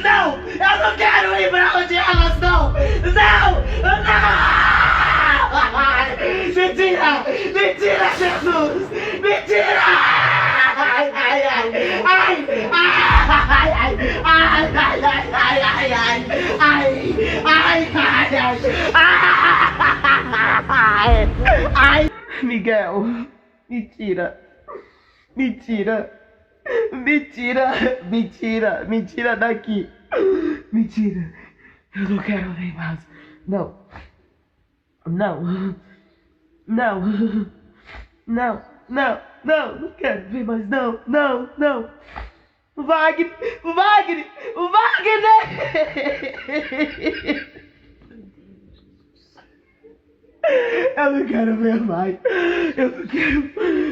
Não! Eu não quero ir pra onde elas não! Não! Não! Mentira! Mentira, Jesus! Mentira! Ai, ai, ai! Ai! Ai, ai! Ai, ai, ai, ai, ai, ai! Ai! Ai, ai, ai! Ai! Miguel! Mentira! Mentira! Mentira! Mentira! Mentira daqui! Mentira! Eu não quero ver mais! Não! Não! Não! Não! Não! Não! Não quero ver mais! Não! Não! Não! O Wagner! O Wagner! O Wagner! Eu não quero ver mais! Eu não quero!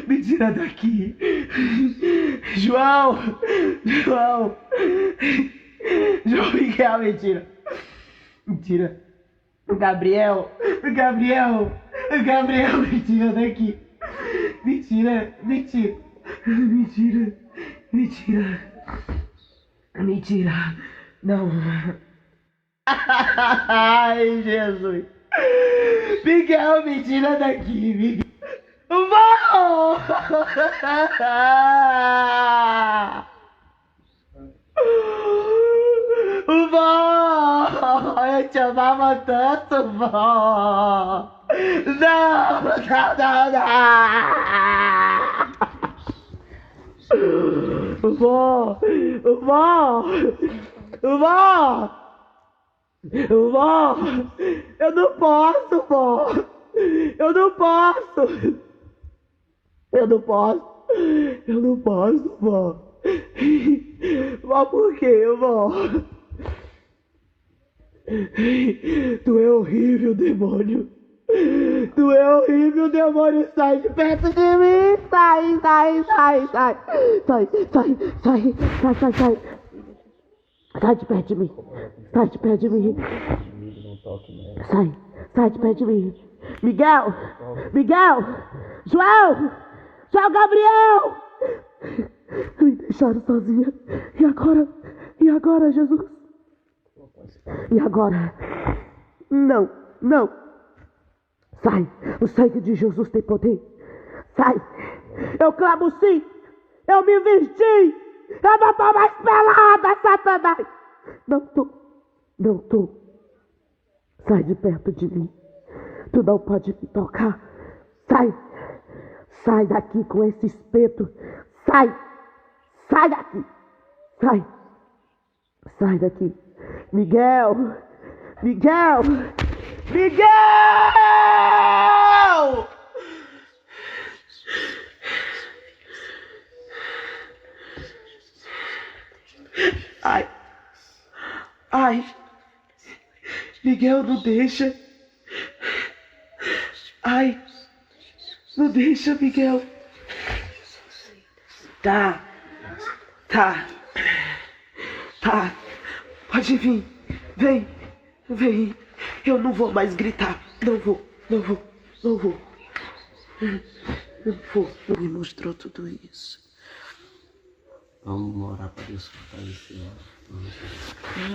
Me tira daqui! João! João! João Miguel, mentira! Mentira! Gabriel! Gabriel! Gabriel, me tira daqui! Mentira! Mentira! Mentira! Mentira! Mentira! Não! Ai, Jesus! Miguel, me tira daqui, Miguel! Vó! Vó! Eu te amava tanto, vó! Não! Não, não, não! Vó! Vó! Vó! Vó! Eu não posso, vó! Eu não posso! Eu não posso! Eu não posso, vó! Vó, por quê, vó? Tu é horrível, demônio! Tu é horrível, demônio! Sai de perto de mim! Sai, sai, sai, sai! Sai, sai, sai, sai, sai, sai! Sai de perto de mim! Sai de perto de mim! Sai, sai de perto de mim! Miguel! Miguel! João! João Gabriel! Me deixaram sozinha. E agora? E agora, Jesus? E agora? Não, não! Sai! O sangue de Jesus tem poder! Sai! Eu clamo sim! Eu me vesti! Eu não tô mais pelada, Satanás! Não tô! Não tô! Sai de perto de mim! Tu não pode me tocar! Sai! Sai daqui com esse espeto! Sai! Sai daqui! Sai! Sai daqui! Miguel! Miguel! Miguel! Ai! Ai! Miguel, não deixa! Ai! Não deixa, Miguel! Tá! Tá! Tá! Pode vir! Vem! Vem! Eu não vou mais gritar! Não vou! Não vou! Não vou! Não vou! Me mostrou tudo isso. Vamos orar para Deus fortalecer.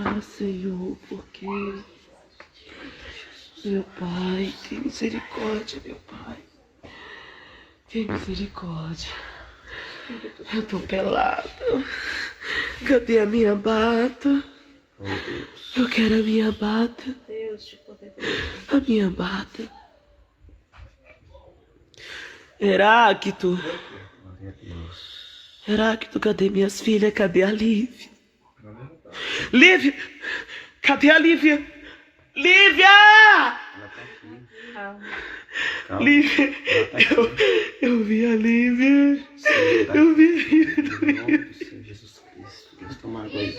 Ah, Senhor, por quê? Meu Pai, tem misericórdia, meu Pai. Tem misericórdia. Eu tô pelado. Cadê a minha bata? Oh, Deus. Eu quero a minha bata. A minha bata. Heráclito. Glória a Deus. Heráclito, cadê minhas filhas? Cadê a Lívia? Lívia! Cadê a Lívia? Lívia! Ela tá aqui. Calma. Lívia! Eu vi a Lívia! Eu vi a Lívia! Em nome do Senhor Jesus Cristo. Deus, toma água aí.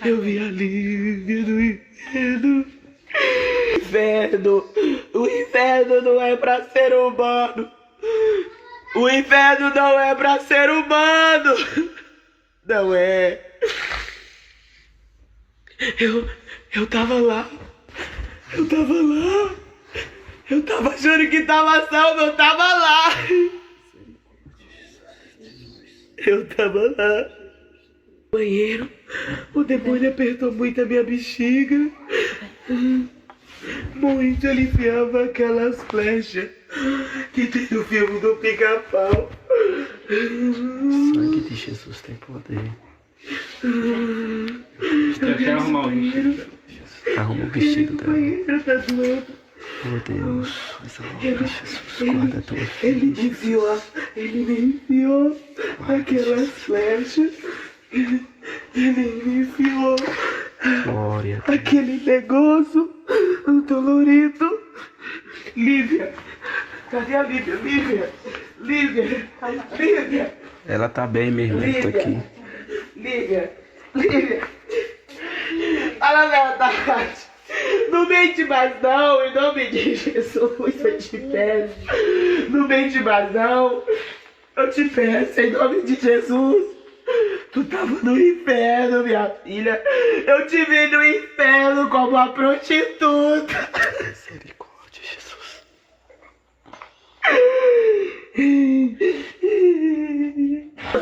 Eu vi a Lívia do inferno! Inferno! O inferno não é pra ser humano! O inferno não é pra ser humano! Não é! Eu tava lá! Eu tava lá! Eu tava achando que tava salvo, eu tava lá! Eu tava lá! Banheiro, o demônio apertou muito a minha bexiga. Muito, ele enfiava aquelas flechas que tem no filme do Pica-Pau. O sangue de Jesus tem poder. Eu quero arrumar o vestido. Arruma o vestido dela. Banheiro tá doendo. Oh Deus, essa hora, Jesus, guarda a tua Ele me filha. enfiou aquelas flechas. Ele me enfiou Glória a Deus. aquele negócio dolorido. Lívia, cadê a Lívia? Lívia. Ela tá bem mesmo, ela tá aqui. Lívia. Fala a verdade. Não mente mais não, em nome de Jesus, eu te peço. Não mente mais não, eu te peço, em nome de Jesus. Tu tava no inferno, minha filha. Eu te vi no inferno como uma prostituta. Misericórdia, Jesus.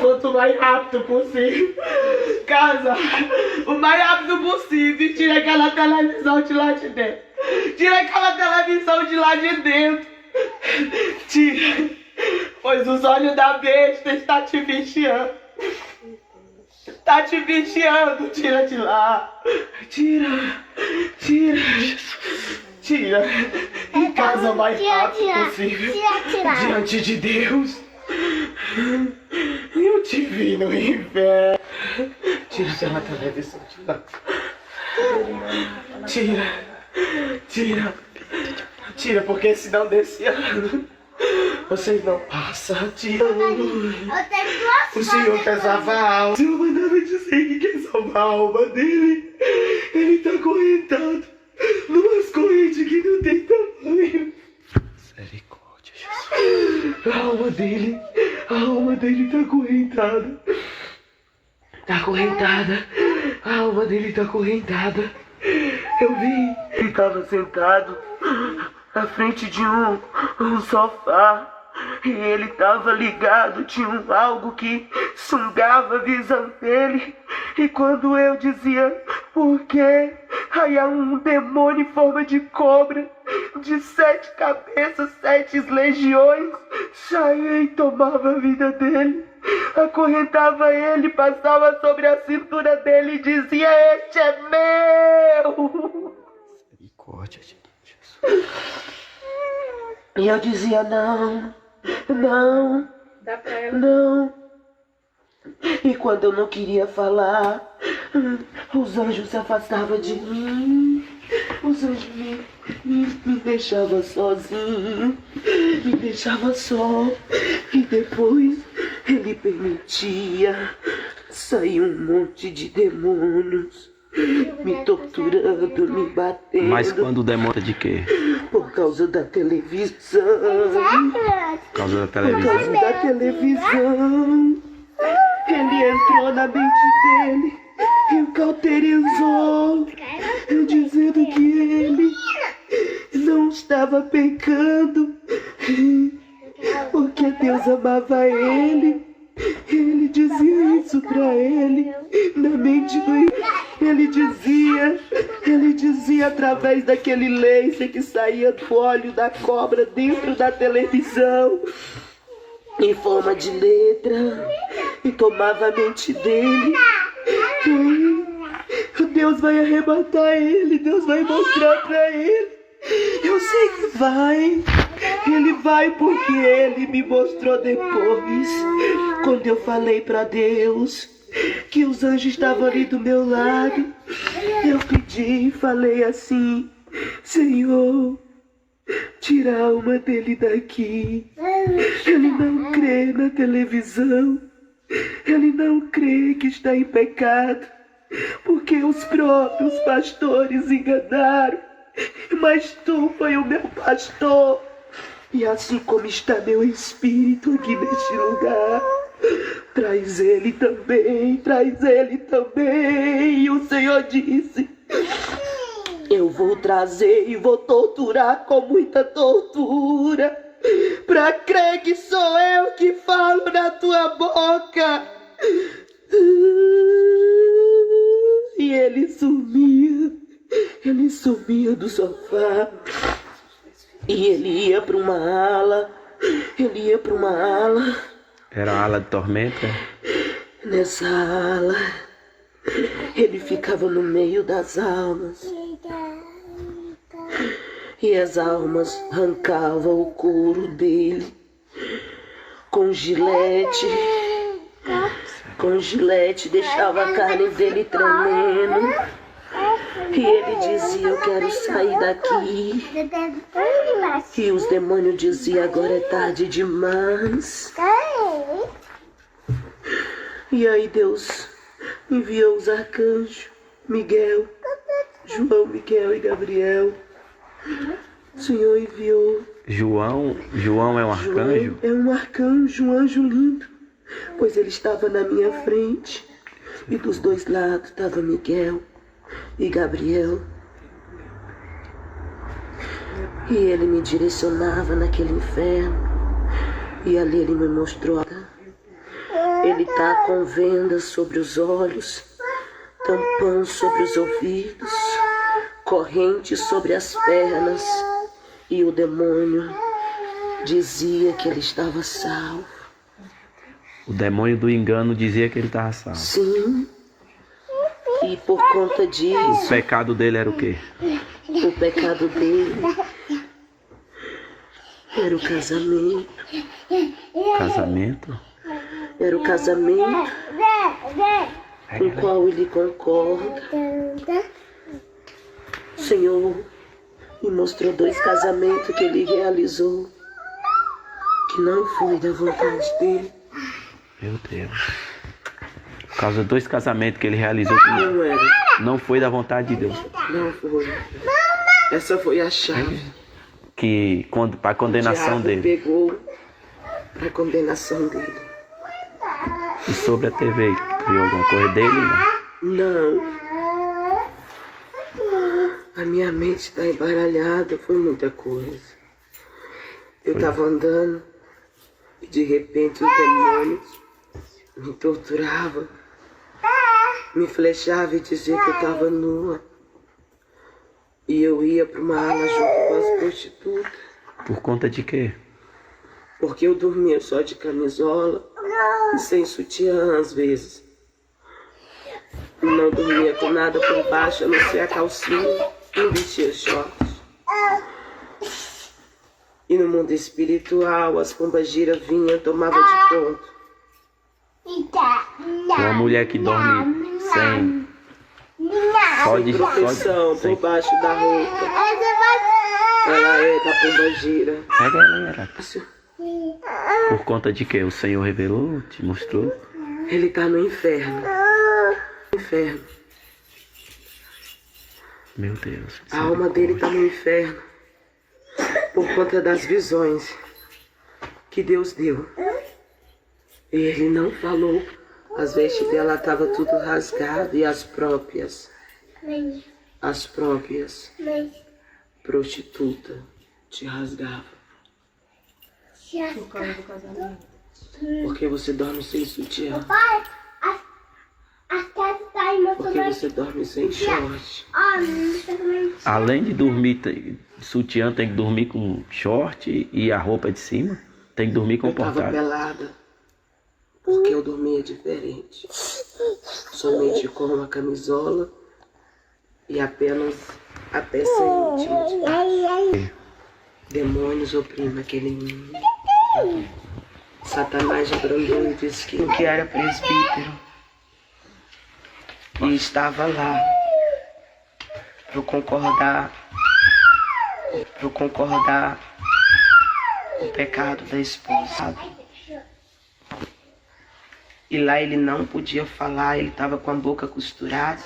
Quanto mais rápido possível. Casa, o mais rápido possível. Tira aquela televisão de lá de dentro. Tira aquela televisão de lá de dentro. Tira. Pois os olhos da besta estão te vigiando. Tá te vigiando. Tira de lá. Tira. Em casa o mais rápido possível. Diante de Deus. Eu te vi no inferno. Tira aquela televisão de lá. Tira, porque senão desse ano vocês não passam. Tira. O Senhor quer salvar a alma. O Senhor mandava dizer que quer salvar a alma dele. Ele tá acorrentado numas correntes que não tem tamanho. Misericórdia, Jesus. A alma dele tá acorrentada. A alma dele tá acorrentada. Eu vi. Ele tava sentado na frente de um sofá. E ele tava ligado, tinha algo que sugava a visão dele. E quando eu dizia por quê, aí há um demônio em forma de cobra, de 7 cabeças, 7 legiões, saía e tomava a vida dele, acorrentava ele, passava sobre a cintura dele e dizia: este é meu. Misericórdia, Jesus. E eu dizia: não. E quando eu não queria falar, os anjos se afastavam de mim. Os anjos me deixavam sozinho, me deixavam só. E depois ele permitia sair um monte de demônios me torturando, me batendo. Mas quando demora de quê? Por causa da televisão. Por causa da televisão. Ele entrou na mente dele e o cauterizou, dizendo que ele não estava pecando, porque Deus amava ele. Ele dizia isso pra ele, na mente do... Ele dizia através daquele laser que saía do olho da cobra dentro da televisão, em forma de letra, e tomava a mente dele. Deus vai arrebatar ele, Deus vai mostrar pra ele. Eu sei que vai. Ele vai porque ele me mostrou depois, quando eu falei pra Deus que os anjos estavam ali do meu lado. Eu pedi e falei assim: Senhor, tira a alma dele daqui. Ele não crê na televisão. Ele não crê que está em pecado, porque os próprios pastores enganaram. Mas tu foi o meu pastor. E assim como está meu espírito aqui neste lugar, traz ele também. E o Senhor disse: eu vou trazer e vou torturar com muita tortura, pra crer que sou eu que falo na tua boca. E ele sumia do sofá. E ele ia para uma ala. Era a ala de tormenta? Nessa ala, ele ficava no meio das almas. E as almas arrancavam o couro dele com gilete. Deixava a carne dele tremendo. E ele dizia, eu quero sair daqui. E os demônios diziam, agora é tarde demais. E aí Deus enviou os arcanjos, Miguel, João, Miguel e Gabriel. O Senhor enviou. João é um arcanjo? João é um arcanjo, um anjo lindo. Pois ele estava na minha frente. E dos dois lados estava Miguel e Gabriel. E ele me direcionava naquele inferno. E ali ele me mostrou. Ele está com vendas sobre os olhos, tampão sobre os ouvidos, corrente sobre as pernas. E o demônio dizia que ele estava salvo. O demônio do engano dizia que ele estava salvo. Sim. E por conta disso... O pecado dele era o quê? O pecado dele era o casamento. Casamento? Era o casamento com o qual ele concorda. O Senhor me mostrou 2 casamentos que ele realizou, que não foi da vontade dele. Meu Deus. Por causa de 2 casamentos que ele realizou que Não era. não foi da vontade de Deus. Não foi. Essa foi a chave. Que para a condenação O diabo dele. pegou para a condenação dele. E sobre a TV, viu alguma coisa dele? Não. A minha mente está embaralhada, foi muita coisa. Eu estava andando e de repente os demônios me torturavam, me flechavam e diziam que eu estava nua. E eu ia para uma ala junto com as prostitutas. Por conta de quê? Porque eu dormia só de camisola e sem sutiã às vezes. Não dormia com nada por baixo, a não ser a calcinha, não vestia shorts. E no mundo espiritual, as pombagiras vinham, tomavam de conta. Uma mulher que dorme sem... Proteção por baixo da roupa. Ela é da pombagira. É, galera. Por conta de quê? O Senhor revelou, te mostrou? Ele está no inferno. Inferno. Meu Deus. A alma dele está no inferno por conta das visões que Deus deu. Ele não falou. As vestes dela estavam tudo rasgado e as próprias prostitutas te rasgavam. Por causa do casamento. Porque você dorme sem sutiã. Pai, as casas tá aí, Porque você dorme sem short. Além de dormir sutiã, tem que dormir com short e a roupa de cima? Tem que dormir Eu tava comportado. pelada. Porque eu dormia diferente. Somente com uma camisola e apenas a peça íntima de baixo. Demônios oprimem aquele menino. Satanás abrandou e disse que era presbítero. E estava lá para concordar o pecado da esposa. E lá ele não podia falar, ele estava com a boca costurada,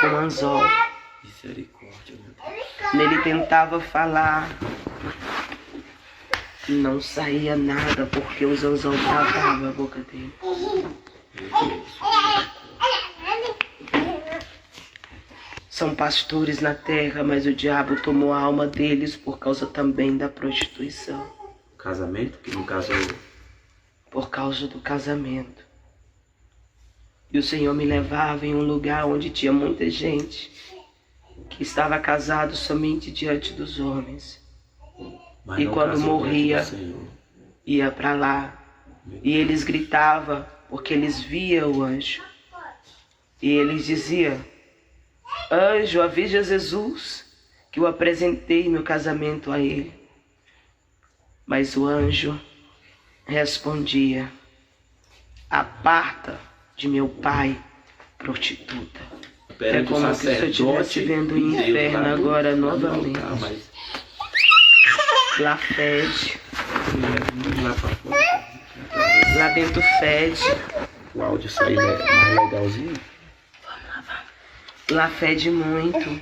com anzol. Misericórdia, meu Deus. Ele tentava falar, não saía nada porque os anzol travavam a boca dele. São pastores na terra, mas o diabo tomou a alma deles por causa também da prostituição. Casamento, que no caso... Por causa do casamento. E o Senhor me levava em um lugar onde tinha muita gente que estava casado somente diante dos homens. Mas E não quando casou diante morria, do Senhor. ia para lá. E eles gritavam porque eles viam o anjo. E eles diziam: anjo, avisa Jesus que eu apresentei meu casamento a ele. Mas o anjo respondia: aparta de meu pai, prostituta. É como se eu estivesse vendo o inferno agora novamente. Lá fede. Lá dentro fede. O áudio saiu mais legalzinho. Lá fede muito.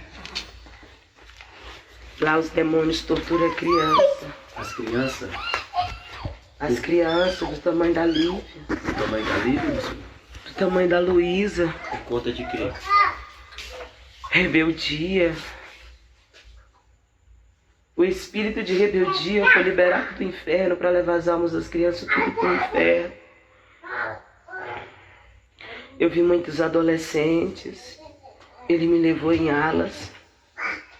Lá os demônios torturam a criança. As crianças, As crianças do tamanho da Lívia, do tamanho da Lívia, do tamanho da Luísa. por conta de quê? Rebeldia. O espírito de rebeldia foi liberado do inferno para levar as almas das crianças tudo para o inferno. Eu vi muitos adolescentes. Ele me levou em alas.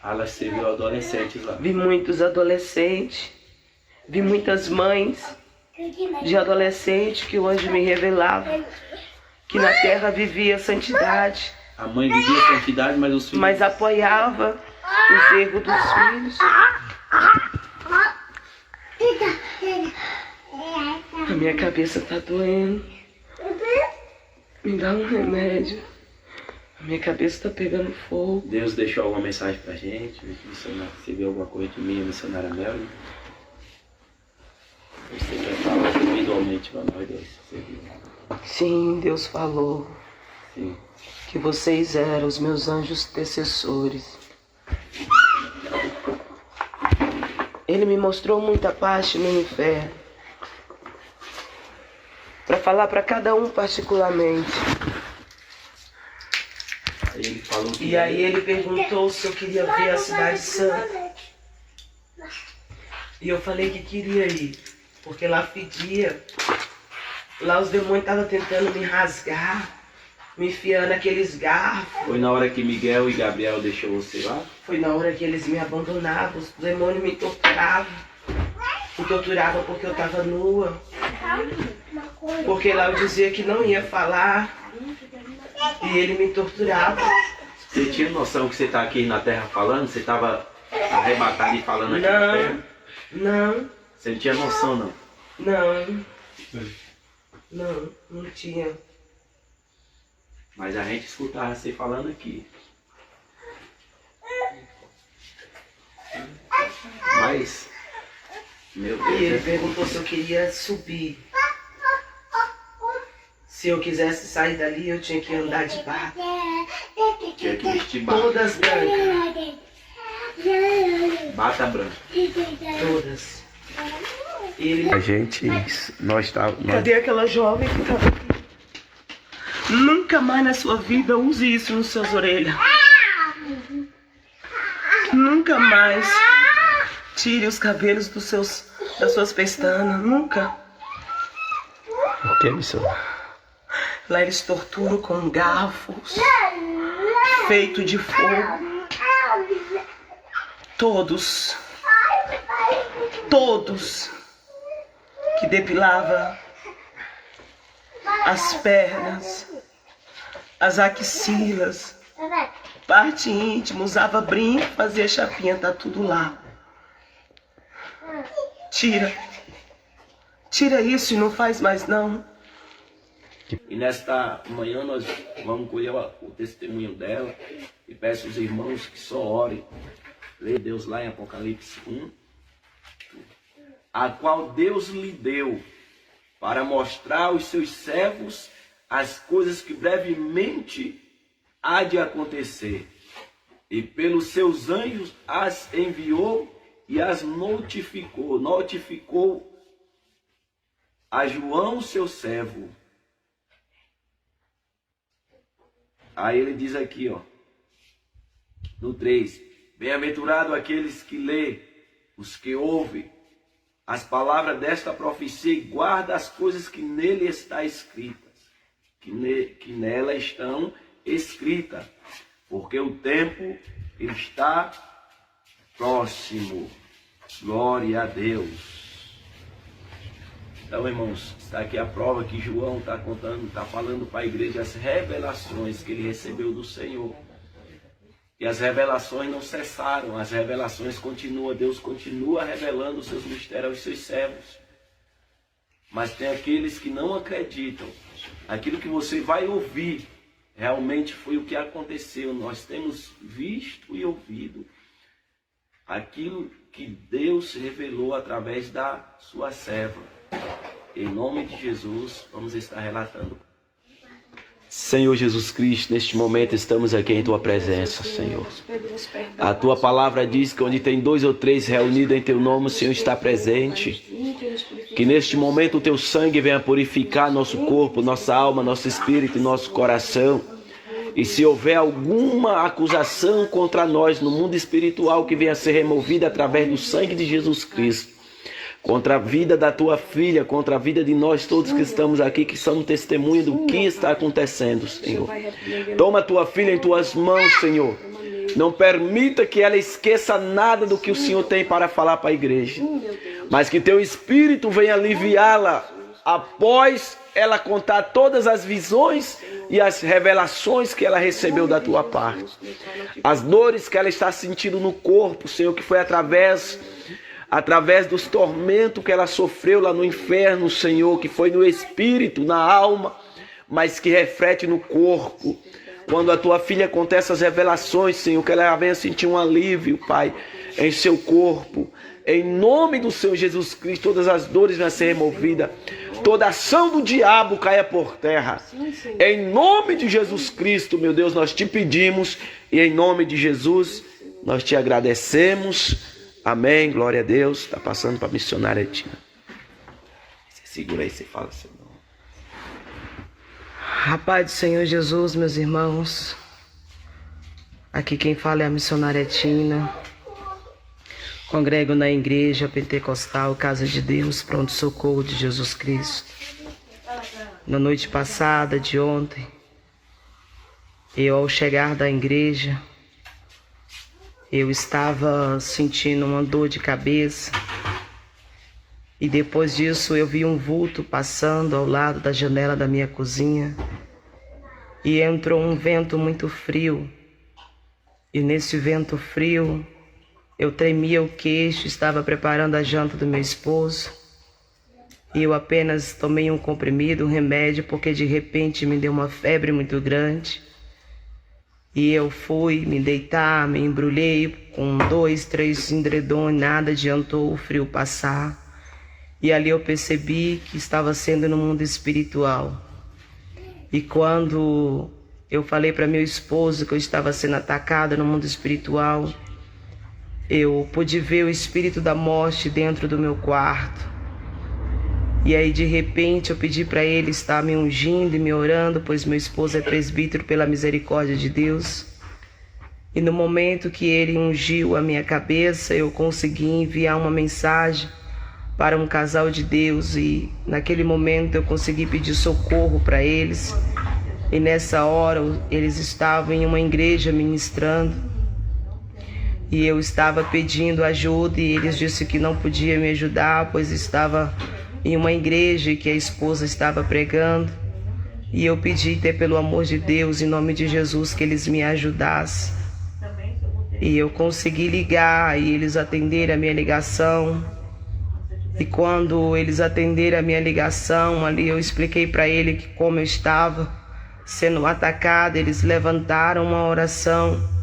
Elas serviu adolescentes lá. Vi muitos adolescentes. Vi muitas mães de adolescente que o anjo me revelava que na terra vivia santidade, A mãe vivia santidade, mas os filhos... mas apoiava os erros dos filhos. A minha cabeça tá doendo. Me dá um remédio. A minha cabeça tá pegando fogo. Deus deixou alguma mensagem pra gente? Missionário, você viu alguma coisa de mim, a missionária Melanie? Você quer falar individualmente pra nós dois? Você viu? Sim, Deus falou Sim. que vocês eram os meus anjos intercessores. Ele me mostrou muita parte no inferno, para falar para cada um particularmente. Aí ele falou que... E aí ele perguntou se eu queria ver a Cidade Santa. E eu falei que queria ir, porque lá fedia. Lá os demônios estavam tentando me rasgar, me enfiando aqueles garfos. Foi na hora que Miguel e Gabriel deixou você lá? Foi na hora que eles me abandonavam, os demônios me torturavam. Me torturavam porque eu estava nua. Porque lá eu dizia que não ia falar. E ele me torturava. Você tinha noção que você tá aqui na terra falando? Você tava arrebatado e falando aqui na terra? Não, Você não tinha noção, não? não. Não tinha. Mas a gente escutava você falando aqui. Mas, meu E ele Deus, perguntou se eu queria subir. Se eu quisesse sair dali, eu tinha que andar de barco. tinha que vestir bata, Todas brancas. bata branca. Todas. E ele... A gente, nós tá, Cadê aquela jovem que estava aqui? Nunca mais na sua vida use isso nas suas orelhas. Nunca mais tire os cabelos das suas pestanas. Nunca. Por que, missionário? Lá eles torturam com garfos feito de fogo. Todos que depilava as pernas, as axilas, parte íntima, usava brinco, fazia chapinha, tá tudo lá. Tira isso e não faz mais não. E nesta manhã nós vamos colher o testemunho dela e peço aos irmãos que só orem. Leia Deus lá em Apocalipse 1, a qual Deus lhe deu para mostrar aos seus servos as coisas que brevemente há de acontecer. E pelos seus anjos as enviou e as notificou a João, seu servo. Aí ele diz aqui, ó, no 3, bem-aventurado aqueles que lê, os que ouvem as palavras desta profecia e guardam as coisas que nele está escritas, que nela estão escritas, porque o tempo está próximo. Glória a Deus. Então, irmãos, está aqui a prova que João está contando, está falando para a igreja as revelações que ele recebeu do Senhor. E as revelações não cessaram, as revelações continuam, Deus continua revelando os seus mistérios aos seus servos. Mas tem aqueles que não acreditam. Aquilo que você vai ouvir realmente foi o que aconteceu. Nós temos visto e ouvido aquilo que Deus revelou através da sua serva. Em nome de Jesus, vamos estar relatando. Senhor Jesus Cristo, neste momento estamos aqui em Tua presença, Senhor. A Tua palavra diz que onde tem 2 ou 3 reunidos em Teu nome, o Senhor está presente. Que neste momento o Teu sangue venha purificar nosso corpo, nossa alma, nosso espírito e nosso coração. E se houver alguma acusação contra nós no mundo espiritual, que venha ser removida através do sangue de Jesus Cristo. Contra a vida da tua filha, contra a vida de nós todos que estamos aqui, que somos testemunha do que está acontecendo, Senhor. Toma a tua filha em tuas mãos, Senhor. Não permita que ela esqueça nada do que o Senhor tem para falar para a igreja. Mas que teu Espírito venha aliviá-la após ela contar todas as visões e as revelações que ela recebeu da tua parte. As dores que ela está sentindo no corpo, Senhor, que foi através dos tormentos que ela sofreu lá no inferno, Senhor, que foi no espírito, na alma, mas que reflete no corpo. Quando a tua filha conta essas revelações, Senhor, que ela venha sentir um alívio, Pai, em seu corpo. Em nome do Senhor Jesus Cristo, todas as dores venham ser removidas. Toda ação do diabo caia por terra. Em nome de Jesus Cristo, meu Deus, nós te pedimos. E em nome de Jesus, nós te agradecemos. Amém, glória a Deus. Está passando para a missionária Tina. Você segura aí, você fala seu nome. A paz do Senhor Jesus, meus irmãos. Aqui quem fala é a missionária Tina. Congrego na Igreja Pentecostal Casa de Deus, Pronto Socorro de Jesus Cristo. Na noite passada, de ontem, eu ao chegar da igreja, eu estava sentindo uma dor de cabeça. E depois disso eu vi um vulto passando ao lado da janela da minha cozinha. E entrou um vento muito frio. E nesse vento frio, eu tremia o queixo, estava preparando a janta do meu esposo. E eu apenas tomei um comprimido, um remédio, porque de repente me deu uma febre muito grande. E eu fui me deitar, me embrulhei com 2, 3 edredons, nada adiantou o frio passar. E ali eu percebi que estava sendo no mundo espiritual. E quando eu falei para meu esposo que eu estava sendo atacada no mundo espiritual, eu pude ver o espírito da morte dentro do meu quarto. E aí de repente eu pedi para ele estar me ungindo e me orando, pois meu esposo é presbítero pela misericórdia de Deus. E no momento que ele ungiu a minha cabeça, eu consegui enviar uma mensagem para um casal de Deus. E naquele momento eu consegui pedir socorro para eles. E nessa hora eles estavam em uma igreja ministrando. E eu estava pedindo ajuda e eles disseram que não podia me ajudar, pois estava em uma igreja que a esposa estava pregando. E eu pedi, pelo amor de Deus, em nome de Jesus, que eles me ajudassem. E eu consegui ligar e eles atenderam a minha ligação. E quando eles atenderam a minha ligação, ali eu expliquei para ele que como eu estava sendo atacada, eles levantaram uma oração.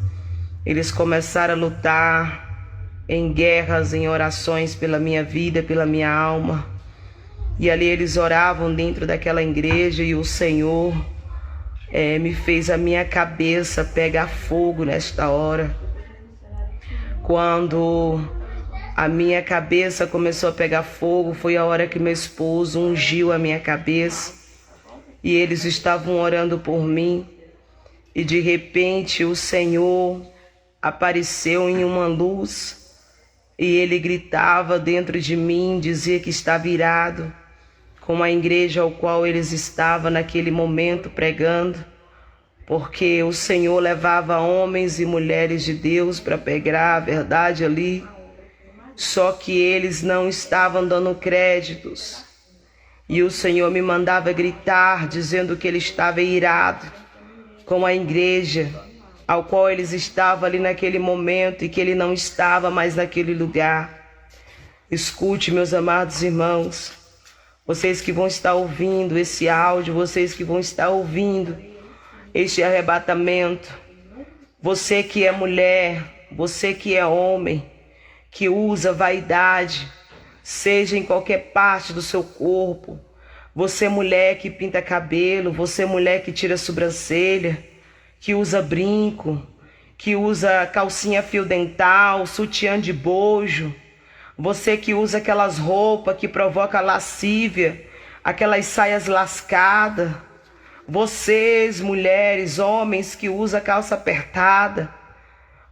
Eles começaram a lutar em guerras, em orações pela minha vida, pela minha alma. E ali eles oravam dentro daquela igreja e o Senhor me fez a minha cabeça pegar fogo nesta hora. Quando a minha cabeça começou a pegar fogo, foi a hora que meu esposo ungiu a minha cabeça. E eles estavam orando por mim. E de repente o Senhor apareceu em uma luz e ele gritava dentro de mim, dizia que estava irado com a igreja ao qual eles estavam naquele momento pregando, porque o Senhor levava homens e mulheres de Deus para pregar a verdade ali, só que eles não estavam dando créditos. E o Senhor me mandava gritar, dizendo que ele estava irado com a igreja ao qual eles estavam ali naquele momento e que ele não estava mais naquele lugar. Escute, meus amados irmãos, vocês que vão estar ouvindo esse áudio, vocês que vão estar ouvindo este arrebatamento, você que é mulher, você que é homem, que usa vaidade, seja em qualquer parte do seu corpo, você mulher que pinta cabelo, você mulher que tira sobrancelha, que usa brinco, que usa calcinha fio dental, sutiã de bojo, você que usa aquelas roupas que provoca lascívia, aquelas saias lascadas, vocês mulheres, homens que usam calça apertada,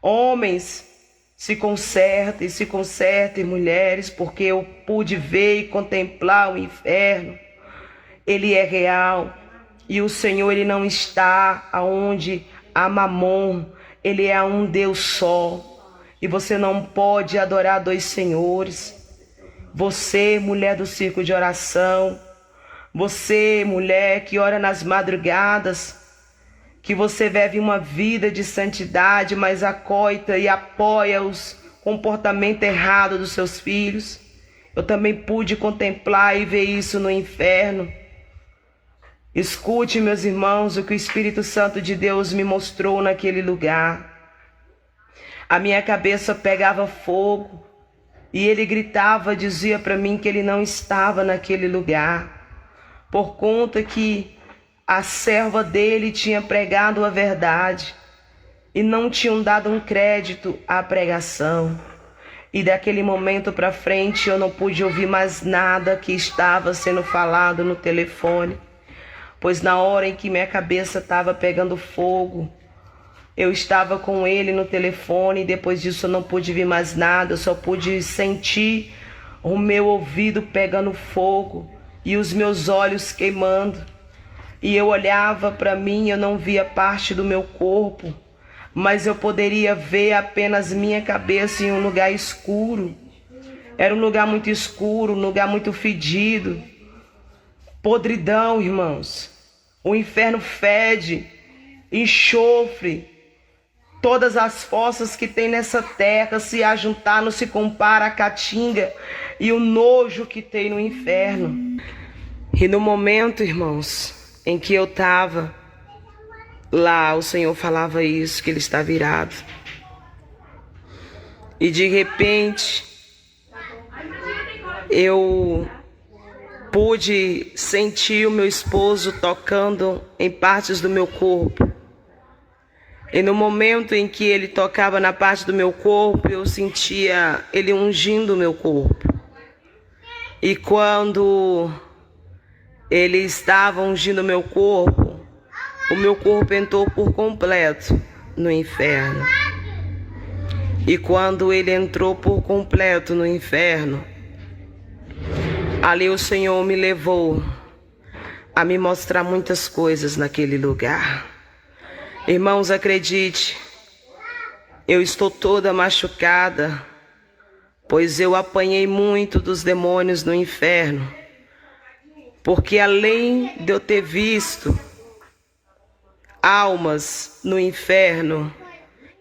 homens, se consertem mulheres, porque eu pude ver e contemplar o inferno. Ele é real e o Senhor, ele não está aonde há Mamon, ele é um Deus só e você não pode adorar dois senhores. Você, mulher do círculo de oração, você, mulher que ora nas madrugadas, que você vive uma vida de santidade, mas acoita e apoia os comportamentos errados dos seus filhos. Eu também pude contemplar e ver isso no inferno. Escute, meus irmãos, o que o Espírito Santo de Deus me mostrou naquele lugar. A minha cabeça pegava fogo e ele gritava, dizia para mim que ele não estava naquele lugar, por conta que a serva dele tinha pregado a verdade e não tinham dado um crédito à pregação. E daquele momento para frente eu não pude ouvir mais nada que estava sendo falado no telefone, pois na hora em que minha cabeça estava pegando fogo, eu estava com ele no telefone e depois disso eu não pude ver mais nada, eu só pude sentir o meu ouvido pegando fogo e os meus olhos queimando. E eu olhava para mim, eu não via parte do meu corpo, mas eu poderia ver apenas minha cabeça em um lugar escuro. Era um lugar muito escuro, um lugar muito fedido. Podridão, irmãos. O inferno fede, enxofre. Todas as forças que tem nessa terra, se ajuntar, não se compara a caatinga e o nojo que tem no inferno. E no momento, irmãos, em que eu estava lá, o Senhor falava isso, que ele está virado. E de repente, eu pude sentir o meu esposo tocando em partes do meu corpo. E no momento em que ele tocava na parte do meu corpo, eu sentia ele ungindo o meu corpo. E quando ele estava ungindo o meu corpo entrou por completo no inferno. E quando ele entrou por completo no inferno, ali o Senhor me levou a me mostrar muitas coisas naquele lugar. Irmãos, acredite, eu estou toda machucada, pois eu apanhei muito dos demônios no inferno. Porque além de eu ter visto almas no inferno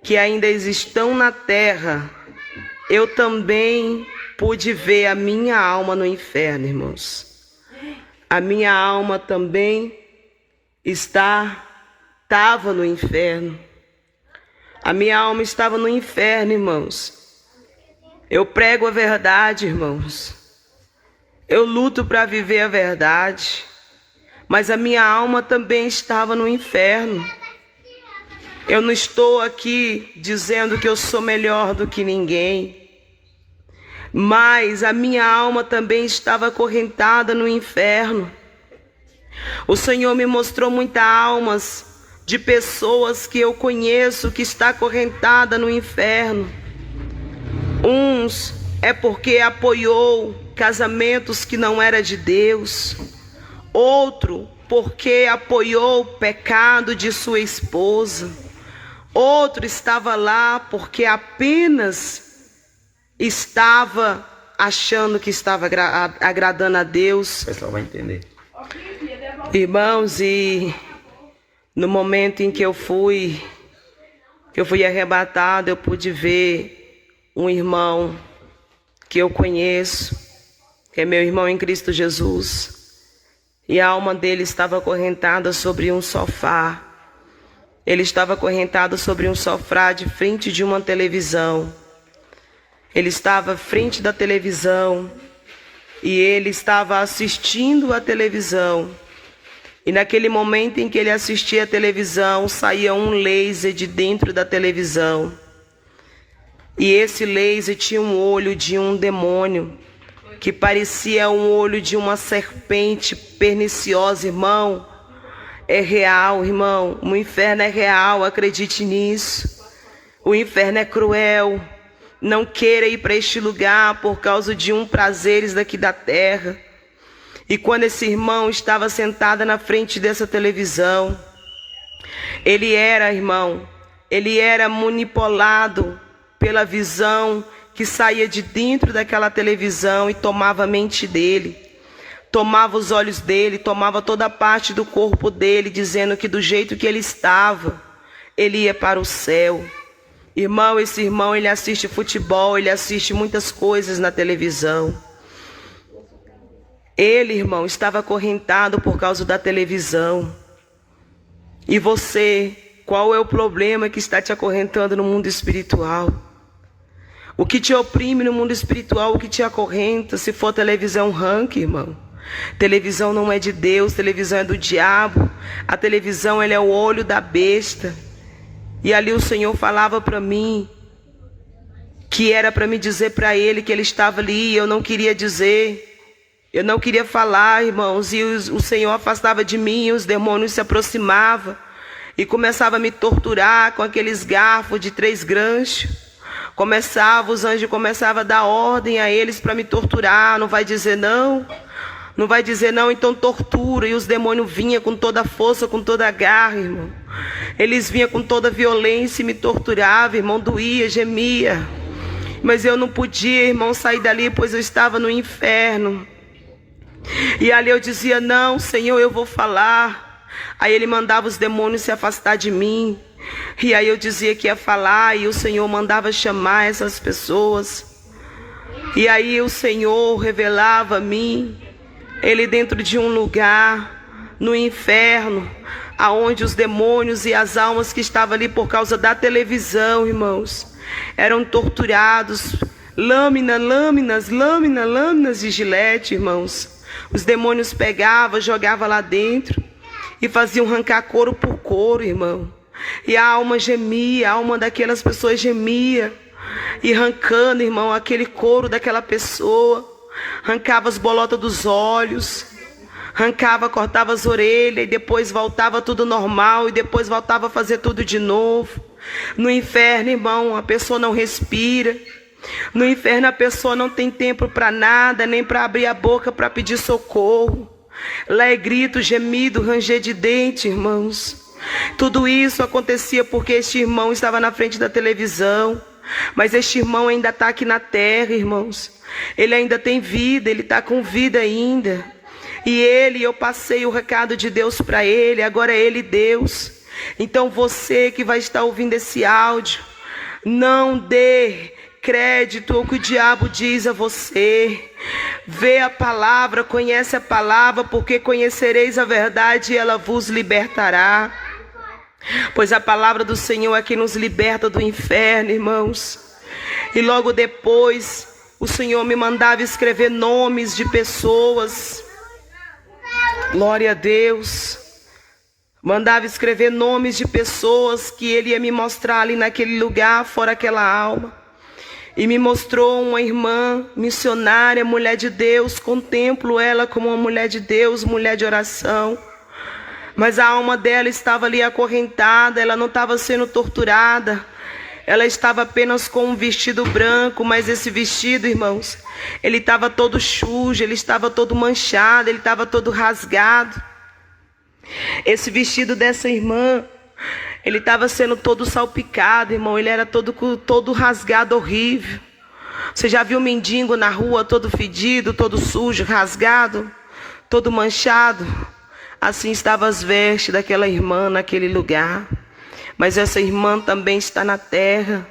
que ainda estão na terra, eu também pude ver a minha alma no inferno, irmãos. A minha alma também estava no inferno. A minha alma estava no inferno, irmãos. Eu prego a verdade, irmãos. Eu luto para viver a verdade. Mas a minha alma também estava no inferno. Eu não estou aqui dizendo que eu sou melhor do que ninguém. Mas a minha alma também estava acorrentada no inferno. O Senhor me mostrou muitas almas de pessoas que eu conheço que está acorrentada no inferno. Uns é porque apoiou casamentos que não era de Deus, outro porque apoiou o pecado de sua esposa, outro estava lá porque apenas estava achando que estava agradando a Deus. O pessoal vai entender. Irmãos, e no momento em que eu fui arrebatado, eu pude ver um irmão que eu conheço, que é meu irmão em Cristo Jesus, e a alma dele estava acorrentada sobre um sofá. Ele estava acorrentado sobre um sofá de frente de uma televisão. Ele estava à frente da televisão e ele estava assistindo a televisão. E naquele momento em que ele assistia a televisão, saía um laser de dentro da televisão. E esse laser tinha um olho de um demônio, que parecia um olho de uma serpente perniciosa, irmão. É real, irmão. O inferno é real, acredite nisso. O inferno é cruel. Não queira ir para este lugar por causa de prazeres daqui da terra. E quando esse irmão estava sentado na frente dessa televisão, ele era manipulado pela visão que saía de dentro daquela televisão e tomava a mente dele, tomava os olhos dele, tomava toda a parte do corpo dele, dizendo que do jeito que ele estava, ele ia para o céu. Irmão, esse irmão, ele assiste futebol, ele assiste muitas coisas na televisão. Ele, irmão, estava acorrentado por causa da televisão. E você, qual é o problema que está te acorrentando no mundo espiritual? O que te oprime no mundo espiritual, o que te acorrenta? Se for televisão, ranque, irmão. Televisão não é de Deus, televisão é do diabo. A televisão, ela é o olho da besta. E ali o Senhor falava para mim que era para me dizer para ele que ele estava ali, e eu não queria dizer. Eu não queria falar, irmãos, e o Senhor afastava de mim, e os demônios se aproximavam e começavam a me torturar com aqueles garfos de 3 ganchos. Os anjos começavam a dar ordem a eles para me torturar. Não vai dizer não? Não vai dizer não, então tortura. E os demônios vinham com toda a força, com toda a garra, irmão. Eles vinham com toda a violência e me torturavam, irmão, doía, gemia. Mas eu não podia, irmão, sair dali, pois eu estava no inferno. E ali eu dizia, não, Senhor, eu vou falar. Aí ele mandava os demônios se afastar de mim. E aí eu dizia que ia falar, e o Senhor mandava chamar essas pessoas. E aí o Senhor revelava a mim, ele dentro de um lugar, no inferno, aonde os demônios e as almas que estavam ali por causa da televisão, irmãos, eram torturados, lâminas de gilete, irmãos. Os demônios pegavam, jogavam lá dentro e faziam arrancar couro por couro, irmão. E a alma gemia, a alma daquelas pessoas gemia, e arrancando, irmão, aquele couro daquela pessoa, arrancava as bolotas dos olhos, arrancava, cortava as orelhas, e depois voltava tudo normal, e depois voltava a fazer tudo de novo. No inferno, irmão, a pessoa não respira. No inferno a pessoa não tem tempo para nada, nem para abrir a boca para pedir socorro. Lá é grito, gemido, ranger de dente, irmãos. Tudo isso acontecia porque este irmão estava na frente da televisão. Mas este irmão ainda está aqui na terra, irmãos. Ele ainda tem vida, ele está com vida ainda. E eu passei o recado de Deus para ele, agora é ele Deus. Então você que vai estar ouvindo esse áudio, não dê crédito ao que o diabo diz a você. Vê a palavra, conhece a palavra, porque conhecereis a verdade e ela vos libertará. Pois a palavra do Senhor é que nos liberta do inferno, irmãos. E logo depois o Senhor me mandava escrever nomes de pessoas. Glória a Deus. Mandava escrever nomes de pessoas que ele ia me mostrar ali naquele lugar, fora aquela alma. E me mostrou uma irmã missionária, mulher de Deus. Contemplo ela como uma mulher de Deus, mulher de oração. Mas a alma dela estava ali acorrentada, ela não estava sendo torturada. Ela estava apenas com um vestido branco, mas esse vestido, irmãos, ele estava todo sujo, ele estava todo manchado, ele estava todo rasgado. Esse vestido dessa irmã, ele estava sendo todo salpicado, irmão, ele era todo rasgado, horrível. Você já viu um mendigo na rua, todo fedido, todo sujo, rasgado, todo manchado? Assim estavam as vestes daquela irmã naquele lugar. Mas essa irmã também está na terra,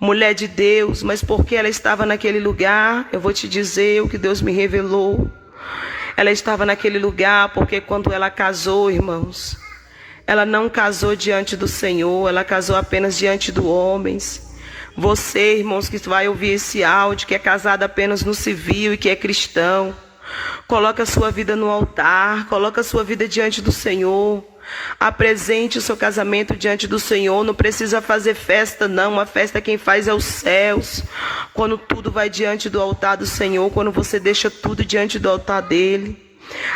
mulher de Deus. Mas por que ela estava naquele lugar? Eu vou te dizer o que Deus me revelou. Ela estava naquele lugar porque quando ela casou, irmãos, ela não casou diante do Senhor, ela casou apenas diante dos homens. Você, irmãos, que vai ouvir esse áudio, que é casado apenas no civil e que é cristão, coloca a sua vida no altar, coloca a sua vida diante do Senhor. Apresente o seu casamento diante do Senhor. Não precisa fazer festa não, a festa quem faz é os céus. Quando tudo vai diante do altar do Senhor, quando você deixa tudo diante do altar dele.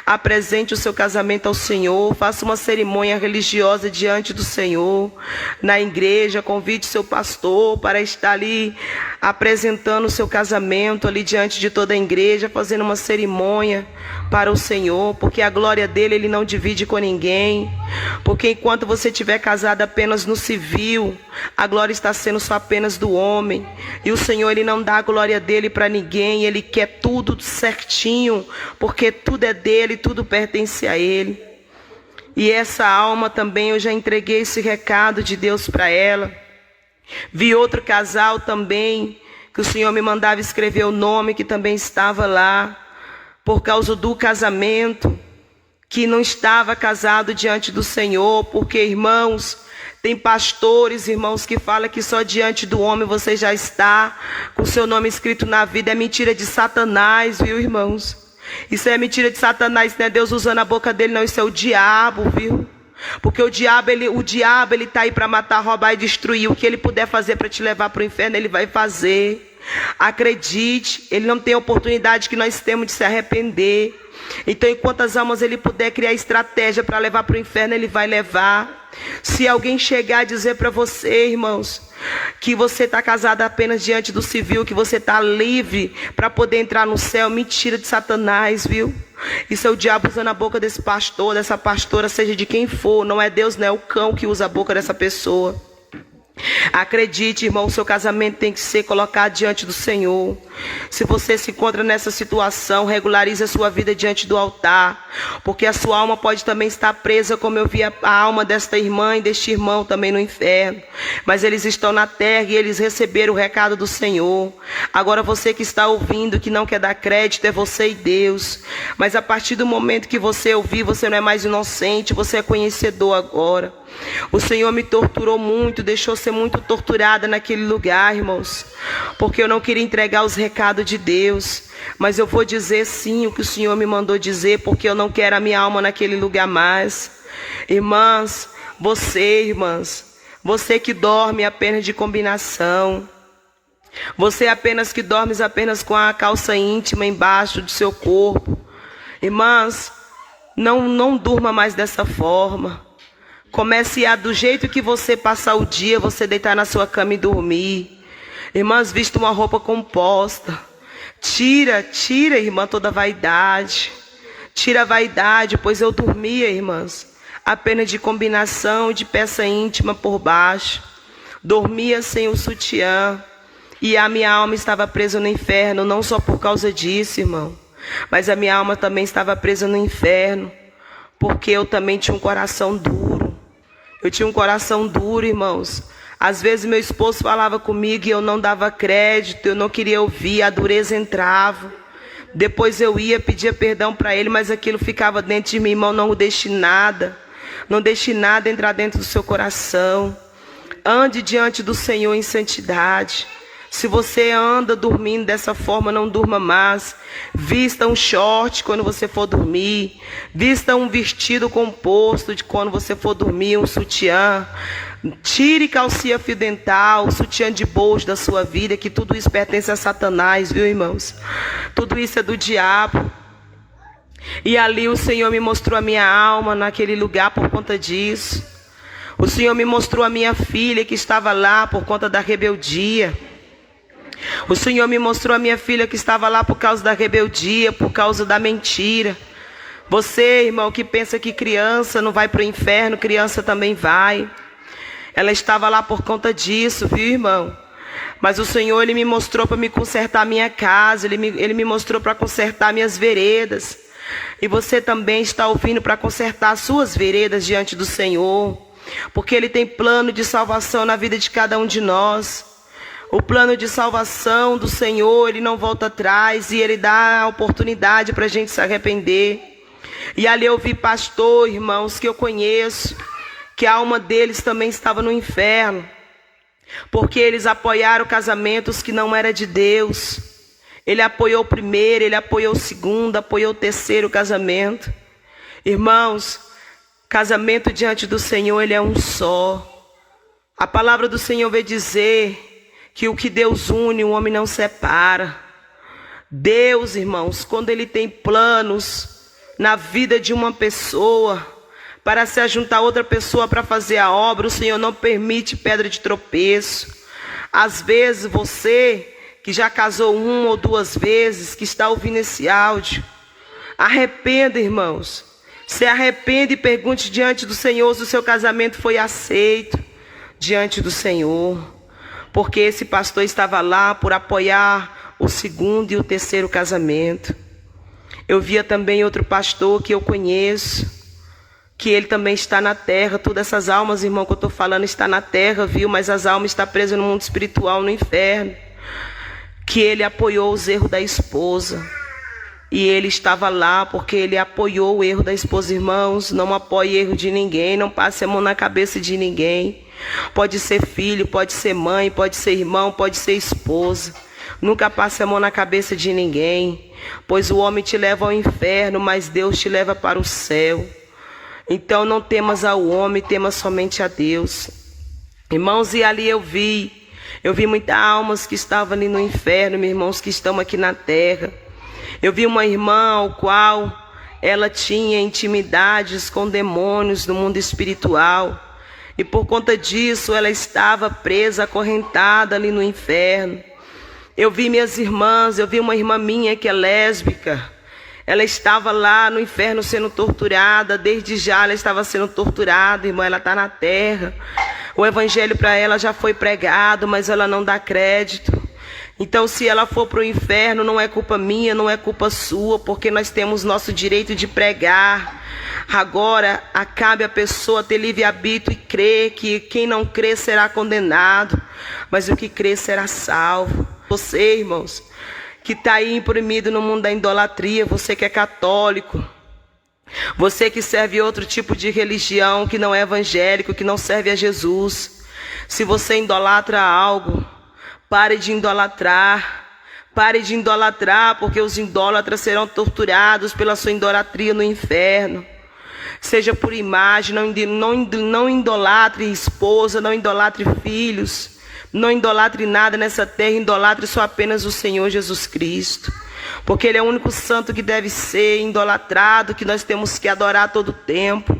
Apresente o seu casamento ao Senhor, faça uma cerimônia religiosa diante do Senhor, na igreja, convide seu pastor para estar ali apresentando o seu casamento ali diante de toda a igreja, fazendo uma cerimônia para o Senhor, porque a glória dele ele não divide com ninguém, porque enquanto você estiver casado apenas no civil, a glória está sendo só apenas do homem, e o Senhor ele não dá a glória dele para ninguém, ele quer tudo certinho, porque tudo é dele, tudo pertence a ele. E essa alma também, eu já entreguei esse recado de Deus para ela. Vi outro casal também, que o Senhor me mandava escrever o nome, que também estava lá, por causa do casamento, que não estava casado diante do Senhor, porque, irmãos, tem pastores, irmãos, que falam que só diante do homem você já está com o seu nome escrito na vida. É mentira de Satanás, viu, irmãos? Isso é mentira de Satanás, não é Deus usando a boca dele, não. Isso é o diabo, viu? Porque o diabo ele está aí para matar, roubar e destruir. O que ele puder fazer para te levar para o inferno, ele vai fazer. Acredite, ele não tem a oportunidade que nós temos de se arrepender. Então, enquanto as almas ele puder criar estratégia para levar para o inferno, ele vai levar. Se alguém chegar a dizer para você, irmãos, que você está casado apenas diante do civil, que você está livre para poder entrar no céu, mentira de Satanás, viu? Isso é o diabo usando a boca desse pastor, dessa pastora, seja de quem for. Não é Deus, não é o cão que usa a boca dessa pessoa. Acredite, irmão, o seu casamento tem que ser colocado diante do Senhor. Se você se encontra nessa situação, regularize a sua vida diante do altar, porque a sua alma pode também estar presa, como eu vi a alma desta irmã e deste irmão também no inferno. Mas eles estão na terra e eles receberam o recado do Senhor. Agora você que está ouvindo, que não quer dar crédito, é você e Deus. Mas a partir do momento que você ouvir, você não é mais inocente, você é conhecedor agora. O Senhor me torturou muito, deixou ser muito torturada naquele lugar, irmãos, porque eu não queria entregar os recados de Deus. Mas eu vou dizer sim o que o Senhor me mandou dizer, porque eu não quero a minha alma naquele lugar mais. Irmãs, você que dorme apenas de combinação, você apenas que dorme apenas com a calça íntima embaixo do seu corpo, irmãs, não durma mais dessa forma. Comece a, do jeito que você passar o dia, você deitar na sua cama e dormir. Irmãs, vista uma roupa composta. Tira, irmã, toda a vaidade. Tira a vaidade, pois eu dormia, irmãs, apenas de combinação, de peça íntima por baixo. Dormia sem o sutiã. E a minha alma estava presa no inferno, não só por causa disso, irmão. Mas a minha alma também estava presa no inferno, porque eu também tinha um coração duro. Eu tinha um coração duro, irmãos. Às vezes meu esposo falava comigo e eu não dava crédito, eu não queria ouvir, a dureza entrava. Depois eu ia, pedia perdão para ele, mas aquilo ficava dentro de mim. Irmão, não deixe nada entrar dentro do seu coração. Ande diante do Senhor em santidade. Se você anda dormindo dessa forma, não durma mais. Vista um short quando você for dormir. Vista um vestido composto de quando você for dormir, um sutiã. Tire calcinha fio dental, sutiã de bolso da sua vida, que tudo isso pertence a Satanás, viu, irmãos? Tudo isso é do diabo. E ali o Senhor me mostrou a minha alma naquele lugar por conta disso. O Senhor me mostrou a minha filha que estava lá por conta da rebeldia. O Senhor me mostrou a minha filha que estava lá por causa da rebeldia, por causa da mentira. Você, irmão, que pensa que criança não vai para o inferno, criança também vai. Ela estava lá por conta disso, viu, irmão? Mas o Senhor, Ele me mostrou para me consertar a minha casa, Ele me mostrou para consertar minhas veredas. E você também está ouvindo para consertar as suas veredas diante do Senhor. Porque Ele tem plano de salvação na vida de cada um de nós. O plano de salvação do Senhor, Ele não volta atrás e Ele dá a oportunidade para a gente se arrepender. E ali eu vi pastor, irmãos, que eu conheço, que a alma deles também estava no inferno. Porque eles apoiaram casamentos que não era de Deus. Ele apoiou o primeiro, ele apoiou o segundo, apoiou o terceiro casamento. Irmãos, casamento diante do Senhor, ele é um só. A palavra do Senhor vai dizer que o que Deus une, o homem não separa. Deus, irmãos, quando Ele tem planos na vida de uma pessoa, para se ajuntar outra pessoa para fazer a obra, o Senhor não permite pedra de tropeço. Às vezes você, que já casou 1 ou 2 vezes, que está ouvindo esse áudio, arrependa, irmãos. Se arrependa e pergunte diante do Senhor se o seu casamento foi aceito diante do Senhor. Porque esse pastor estava lá por apoiar o segundo e o terceiro casamento. Eu via também outro pastor que eu conheço, que ele também está na terra. Todas essas almas, irmão, que eu estou falando, está na terra, viu? Mas as almas estão presas no mundo espiritual, no inferno. Que ele apoiou os erros da esposa. E ele estava lá porque ele apoiou o erro da esposa. Irmãos, não apoie erro de ninguém, não passe a mão na cabeça de ninguém. Pode ser filho, pode ser mãe, pode ser irmão, pode ser esposa. Nunca passe a mão na cabeça de ninguém, pois o homem te leva ao inferno, mas Deus te leva para o céu. Então não temas ao homem, temas somente a Deus. Irmãos, e ali eu vi muitas almas que estavam ali no inferno, meus irmãos, que estão aqui na terra. Eu vi uma irmã ao qual ela tinha intimidades com demônios no mundo espiritual. E por conta disso ela estava presa, acorrentada ali no inferno. Eu vi minhas irmãs, eu vi uma irmã minha que é lésbica. Ela estava lá no inferno sendo torturada, desde já ela estava sendo torturada, irmã, ela está na terra. O evangelho para ela já foi pregado, mas ela não dá crédito. Então se ela for para o inferno, não é culpa minha, não é culpa sua, porque nós temos nosso direito de pregar. Agora, cabe a pessoa ter livre-arbítrio e crer que quem não crê será condenado, mas o que crê será salvo. Você, irmãos, que está aí imprimido no mundo da idolatria, você que é católico, você que serve outro tipo de religião, que não é evangélico, que não serve a Jesus, se você idolatra algo, pare de idolatrar. Pare de idolatrar, porque os idólatras serão torturados pela sua idolatria no inferno. Seja por imagem, não idolatre esposa, não idolatre filhos, não idolatre nada nessa terra, idolatre só apenas o Senhor Jesus Cristo. Porque Ele é o único santo que deve ser idolatrado, que nós temos que adorar todo o tempo.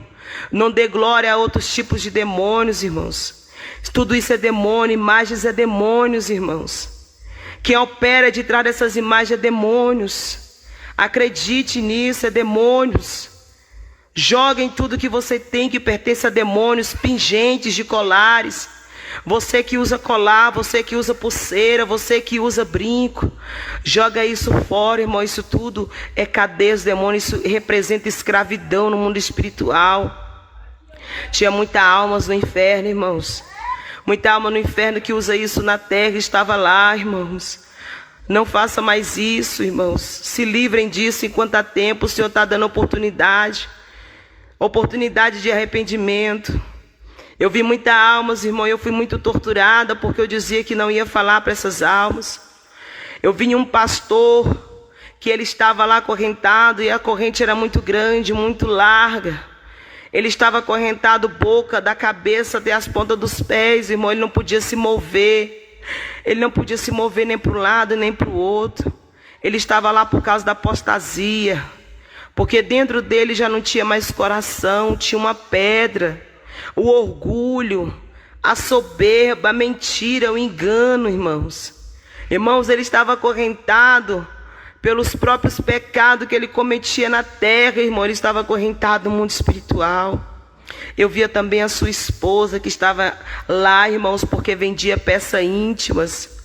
Não dê glória a outros tipos de demônios, irmãos. Tudo isso é demônio, imagens é demônios, irmãos. Quem opera de trás dessas imagens é demônios. Acredite nisso, é demônios. Joguem tudo que você tem que pertence a demônios, pingentes de colares. Você que usa colar, você que usa pulseira, você que usa brinco, joga isso fora, irmão. Isso tudo é cadeia dos demônios, isso representa escravidão no mundo espiritual. Tinha muitas almas no inferno, irmãos. Muita alma no inferno que usa isso na terra estava lá, irmãos. Não faça mais isso, irmãos. Se livrem disso enquanto há tempo. O Senhor está dando oportunidade de arrependimento. Eu vi muitas almas, irmão, eu fui muito torturada porque eu dizia que não ia falar para essas almas. Eu vi um pastor que ele estava lá acorrentado e a corrente era muito grande, muito larga. Ele estava acorrentado, boca da cabeça até as pontas dos pés, irmão, ele não podia se mover. Ele não podia se mover nem para um lado nem para o outro. Ele estava lá por causa da apostasia. Porque dentro dele já não tinha mais coração, tinha uma pedra. o orgulho, a soberba, a mentira, o engano, irmãos. Irmãos, ele estava acorrentado pelos próprios pecados que ele cometia na terra, irmão. Ele estava acorrentado no mundo espiritual. Eu via também a sua esposa que estava lá, irmãos, porque vendia peças íntimas.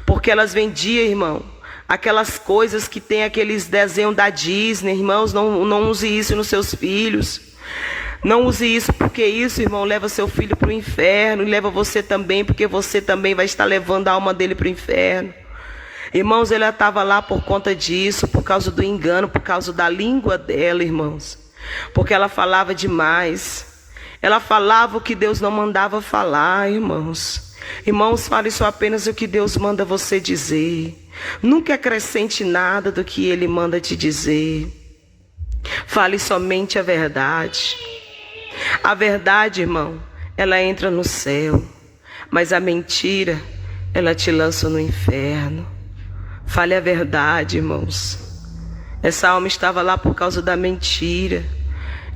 Porque elas vendiam, irmão, aquelas coisas que tem aqueles desenhos da Disney. Irmãos, não use isso nos seus filhos. Não use isso, porque isso, irmão, leva seu filho para o inferno. E leva você também, porque você também vai estar levando a alma dele para o inferno. Irmãos, ela estava lá por conta disso, por causa do engano, por causa da língua dela, irmãos. Porque ela falava demais. Ela falava o que Deus não mandava falar, irmãos. Irmãos, fale só apenas o que Deus manda você dizer. Nunca acrescente nada do que Ele manda te dizer. Fale somente a verdade. A verdade, irmão, ela entra no céu. Mas a mentira, ela te lança no inferno. Fale a verdade, irmãos. Essa alma estava lá por causa da mentira.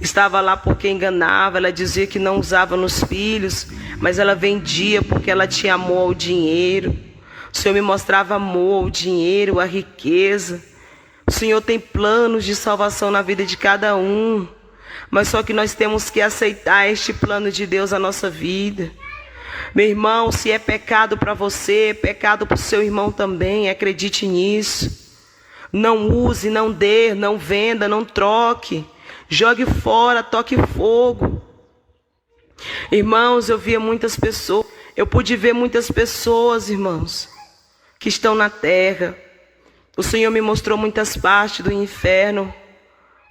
Estava lá porque enganava. Ela dizia que não usava nos filhos, mas ela vendia porque ela tinha amor ao dinheiro. O Senhor me mostrava amor ao dinheiro, à riqueza. O Senhor tem planos de salvação na vida de cada um. Mas só que nós temos que aceitar este plano de Deus na nossa vida. Meu irmão, se é pecado para você, é pecado para o seu irmão também. Acredite nisso. Não use, não dê, não venda, não troque. Jogue fora, toque fogo. Irmãos, eu via muitas pessoas. Eu pude ver muitas pessoas, irmãos, que estão na terra. O Senhor me mostrou muitas partes do inferno.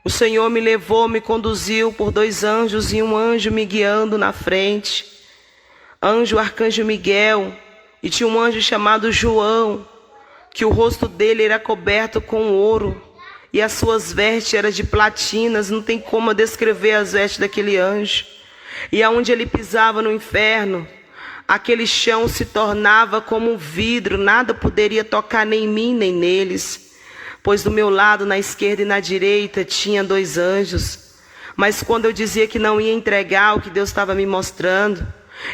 O Senhor me levou, me conduziu por 2 anjos e um anjo me guiando na frente. Anjo, arcanjo Miguel, e tinha um anjo chamado João, que o rosto dele era coberto com ouro, e as suas vestes eram de platinas. Não tem como descrever as vestes daquele anjo. E aonde ele pisava no inferno, aquele chão se tornava como um vidro, nada poderia tocar nem em mim, nem neles. Pois do meu lado, na esquerda e na direita, tinha 2 anjos. Mas quando eu dizia que não ia entregar o que Deus estava me mostrando,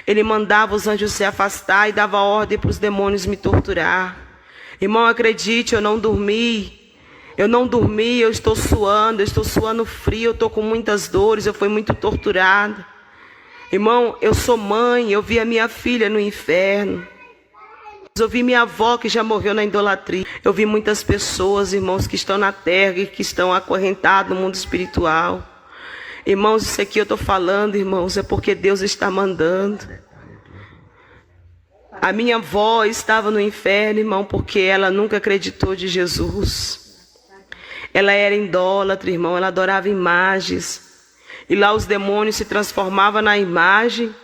Ele mandava os anjos se afastar e dava ordem para os demônios me torturar. Irmão, acredite, eu não dormi. Eu estou suando frio, eu estou com muitas dores, eu fui muito torturada. Irmão, eu sou mãe, eu vi a minha filha no inferno. Eu vi minha avó que já morreu na idolatria. Eu vi muitas pessoas, irmãos, que estão na terra e que estão acorrentados no mundo espiritual. Irmãos, isso aqui eu estou falando, irmãos, é porque Deus está mandando. A minha avó estava no inferno, irmão, porque ela nunca acreditou de Jesus. Ela era idólatra, irmão, ela adorava imagens. E lá os demônios se transformavam na imagem.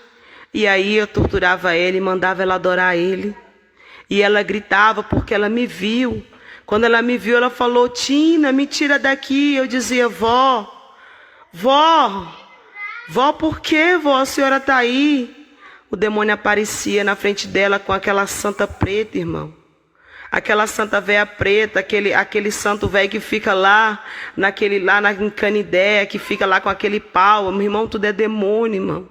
E aí eu torturava ela e mandava ela adorar ele. E ela gritava porque ela me viu. Quando ela me viu, ela falou: Tina, me tira daqui. Eu dizia: vó, por que, vó? A senhora está aí. O demônio aparecia na frente dela com aquela santa preta, irmão. Aquela santa véia preta, aquele santo velho que fica lá na Canidé, que fica lá com aquele pau. Meu irmão, tudo é demônio, irmão.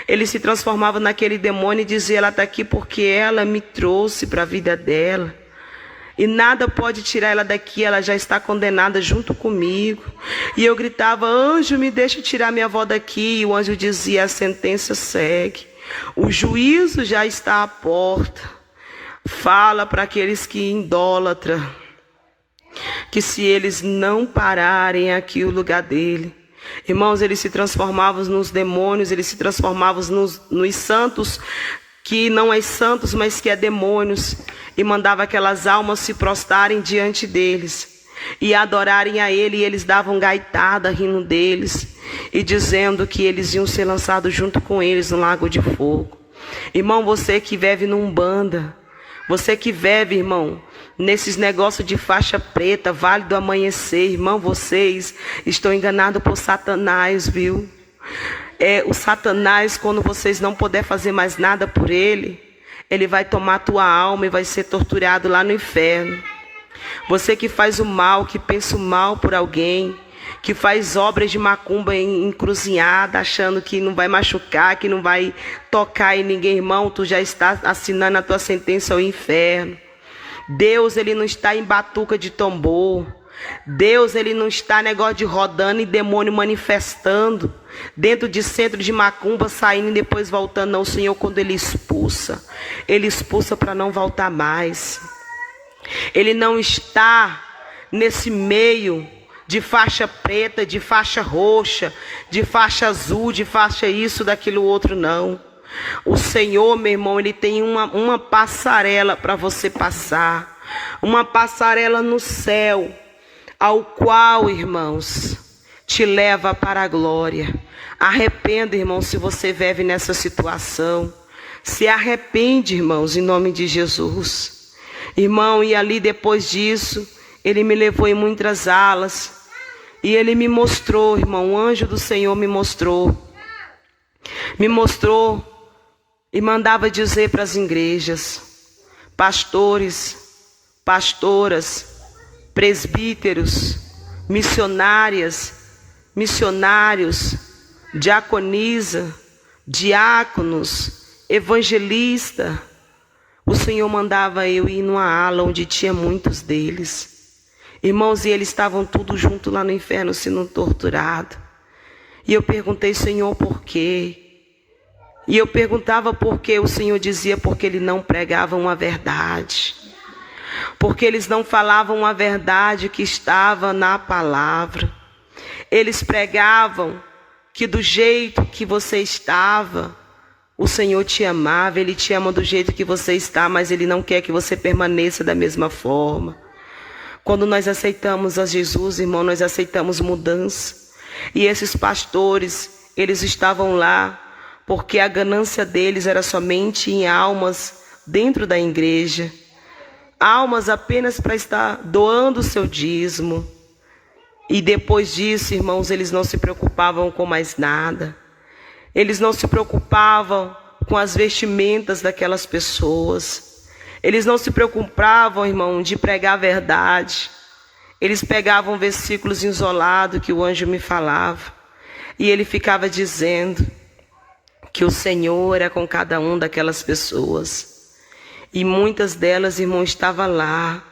Ele se transformava naquele demônio e dizia: ela está aqui porque ela me trouxe para a vida dela. E nada pode tirar ela daqui, ela já está condenada junto comigo. E eu gritava: anjo, me deixa tirar minha avó daqui. E o anjo dizia: a sentença segue. O juízo já está à porta. Fala para aqueles que idólatram, que se eles não pararem aqui o lugar dele. Irmãos, eles se transformavam nos demônios, eles se transformavam nos santos, que não é santos, mas que é demônios. E mandava aquelas almas se prostrarem diante deles e adorarem a ele. E eles davam gaitada rindo deles e dizendo que eles iam ser lançados junto com eles no lago de fogo. Irmão, você que vive num Umbanda, você que vive, irmão, nesses negócios de faixa preta, Vale do Amanhecer, irmão, vocês estão enganados por Satanás, viu? O Satanás, quando vocês não puderem fazer mais nada por ele, ele vai tomar a tua alma e vai ser torturado lá no inferno. Você que faz o mal, que pensa o mal por alguém, que faz obras de macumba encruzilhada, achando que não vai machucar, que não vai tocar em ninguém, irmão, tu já está assinando a tua sentença ao inferno. Deus, ele não está em batuca de tambor. Deus, ele não está negócio de rodando e demônio manifestando dentro de centro de macumba, saindo e depois voltando. Não, o Senhor, quando ele expulsa para não voltar mais. Ele não está nesse meio de faixa preta, de faixa roxa, de faixa azul, de faixa isso, daquilo outro, não. O Senhor, meu irmão, ele tem uma passarela para você passar, uma passarela no céu, ao qual, irmãos, te leva para a glória. Arrependa, irmão, se você vive nessa situação. Se arrepende, irmãos, em nome de Jesus. Irmão, e ali depois disso, ele me levou em muitas alas. E ele me mostrou, irmão, o anjo do Senhor me mostrou e mandava dizer para as igrejas, pastores, pastoras, presbíteros, missionários, diaconisa, diáconos, evangelista. O Senhor mandava eu ir numa ala onde tinha muitos deles. Irmãos, e eles estavam tudo junto lá no inferno sendo torturado. E eu perguntei, Senhor, por quê? E eu perguntava por quê. O Senhor dizia, porque eles não pregavam a verdade. Porque eles não falavam a verdade que estava na palavra. Eles pregavam que do jeito que você estava, o Senhor te amava. Ele te ama do jeito que você está, mas Ele não quer que você permaneça da mesma forma. Quando nós aceitamos a Jesus, irmão, nós aceitamos mudança. E esses pastores, eles estavam lá porque a ganância deles era somente em almas dentro da igreja. Almas apenas para estar doando o seu dízimo. E depois disso, irmãos, eles não se preocupavam com mais nada. Eles não se preocupavam com as vestimentas daquelas pessoas. Eles não se preocupavam, irmão, de pregar a verdade. Eles pegavam versículos isolados que o anjo me falava. E ele ficava dizendo que o Senhor era com cada um daquelas pessoas. E muitas delas, irmão, estavam lá.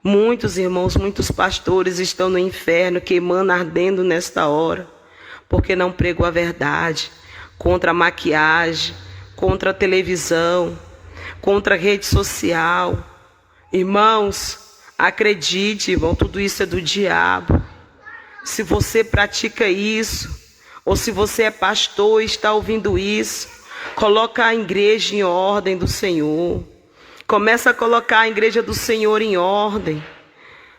Muitos irmãos, muitos pastores estão no inferno, queimando, ardendo nesta hora. Porque não pregou a verdade. Contra a maquiagem, contra a televisão, contra a rede social. Irmãos, acredite, irmão, tudo isso é do diabo. Se você pratica isso, ou se você é pastor e está ouvindo isso, coloca a igreja em ordem do Senhor. Começa a colocar a igreja do Senhor em ordem.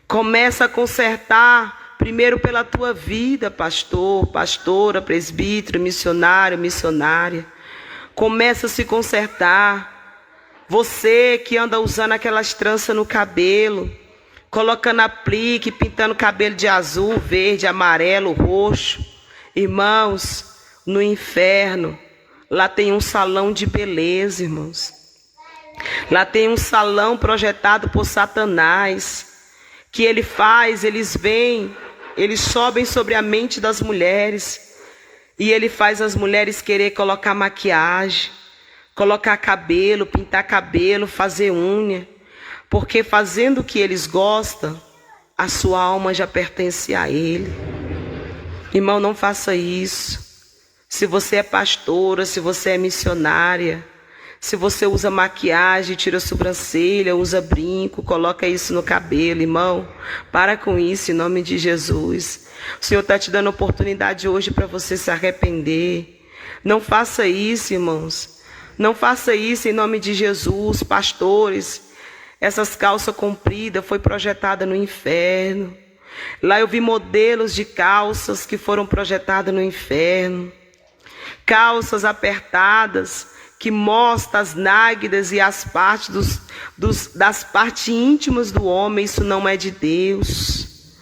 Começa a consertar primeiro pela tua vida, pastor, pastora, presbítero, missionário, missionária. Começa a se consertar. Você que anda usando aquelas tranças no cabelo, colocando aplique, pintando cabelo de azul, verde, amarelo, roxo. Irmãos, no inferno, lá tem um salão de beleza, irmãos. Lá tem um salão projetado por Satanás, que ele faz, eles vêm, eles sobem sobre a mente das mulheres, e ele faz as mulheres querer colocar maquiagem, colocar cabelo, pintar cabelo, fazer unha, porque fazendo o que eles gostam, a sua alma já pertence a ele. Irmão, não faça isso. Se você é pastora, se você é missionária, se você usa maquiagem, tira a sobrancelha, usa brinco, coloca isso no cabelo, irmão, para com isso em nome de Jesus. O Senhor está te dando oportunidade hoje para você se arrepender. Não faça isso, irmãos. Não faça isso em nome de Jesus, pastores. Essas calças compridas foi projetada no inferno. Lá eu vi modelos de calças que foram projetadas no inferno. Calças apertadas que mostram as nádegas e as partes das partes íntimas do homem. Isso não é de Deus.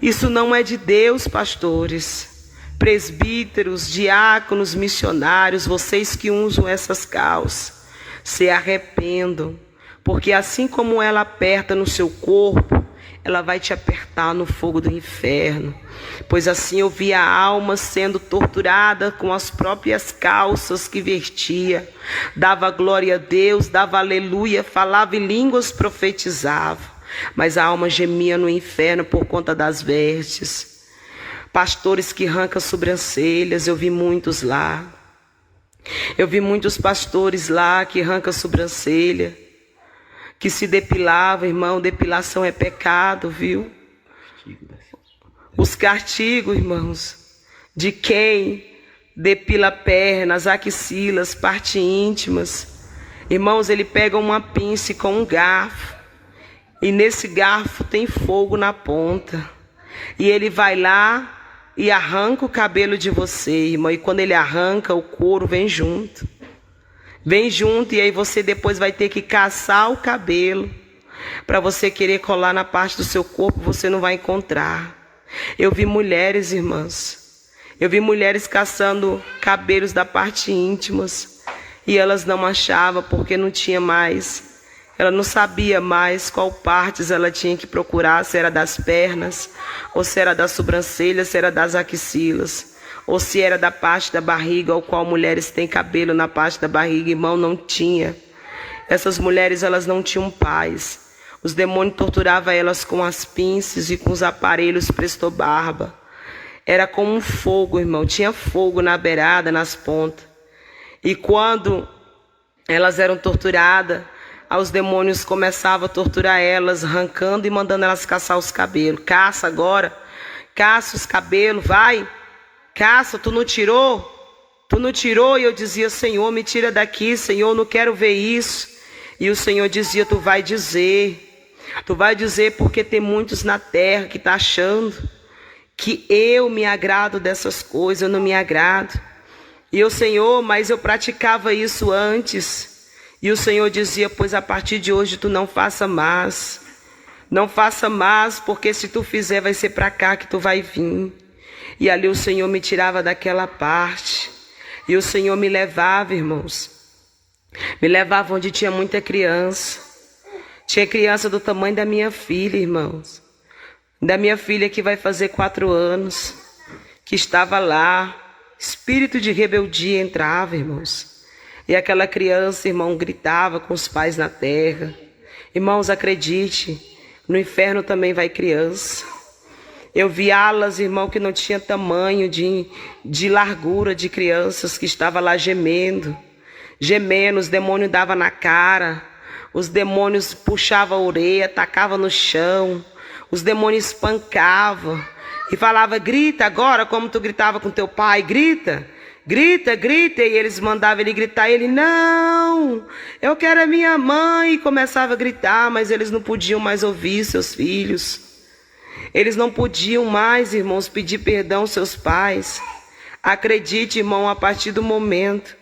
Isso não é de Deus, pastores, presbíteros, diáconos, missionários, vocês que usam essas calças, se arrependam. Porque assim como ela aperta no seu corpo, ela vai te apertar no fogo do inferno. Pois assim eu vi a alma sendo torturada com as próprias calças que vestia. Dava glória a Deus, dava aleluia, falava em línguas, profetizava. Mas a alma gemia no inferno por conta das vestes. Pastores que arrancam sobrancelhas, eu vi muitos lá. Eu vi muitos pastores lá que arrancam sobrancelha, que se depilava, irmão, depilação é pecado, viu? Os castigos, irmãos, de quem depila pernas, axilas, partes íntimas. Irmãos, ele pega uma pinça com um garfo, e nesse garfo tem fogo na ponta. E ele vai lá e arranca o cabelo de você, irmão. E quando ele arranca, o couro vem junto. Vem junto, e aí você depois vai ter que caçar o cabelo. Para você querer colar na parte do seu corpo, você não vai encontrar. Eu vi mulheres, irmãs. Eu vi mulheres caçando cabelos da parte íntimas. E elas não achavam porque não tinha mais. Ela não sabia mais qual partes ela tinha que procurar, se era das pernas, ou se era das sobrancelhas, se era das axilas, ou se era da parte da barriga, ao qual mulheres têm cabelo na parte da barriga. Irmão, não tinha. Essas mulheres, elas não tinham paz. Os demônios torturavam elas com as pinças e com os aparelhos prestobarba. Era como um fogo, irmão. Tinha fogo na beirada, nas pontas. E quando elas eram torturadas, os demônios começavam a torturar elas, arrancando e mandando elas caçar os cabelos. Caça agora, caça os cabelos, vai, caça, tu não tirou? Tu não tirou? E eu dizia, Senhor, me tira daqui, Senhor, não quero ver isso. E o Senhor dizia, tu vai dizer porque tem muitos na terra que estão achando que eu me agrado dessas coisas, eu não me agrado. E eu, Senhor, mas eu praticava isso antes. E o Senhor dizia, pois a partir de hoje tu não faça mais. Não faça mais, porque se tu fizer vai ser para cá que tu vai vir. E ali o Senhor me tirava daquela parte. E o Senhor me levava, irmãos. Me levava onde tinha muita criança. Tinha criança do tamanho da minha filha, irmãos. Da minha filha que vai fazer 4 anos. Que estava lá. Espírito de rebeldia entrava, irmãos. E aquela criança, irmão, gritava com os pais na terra. Irmãos, acredite, no inferno também vai criança. Eu vi alas, irmão, que não tinha tamanho de largura de crianças que estavam lá gemendo. Gemendo, os demônios davam na cara. Os demônios puxavam a orelha, tacavam no chão. Os demônios espancavam. E falava, grita agora, como tu gritava com teu pai, grita. Grita, grita, e eles mandavam ele gritar, e ele, não, eu quero a minha mãe, e começava a gritar, mas eles não podiam mais ouvir seus filhos. Eles não podiam mais, irmãos, pedir perdão aos seus pais. Acredite, irmão, a partir do momento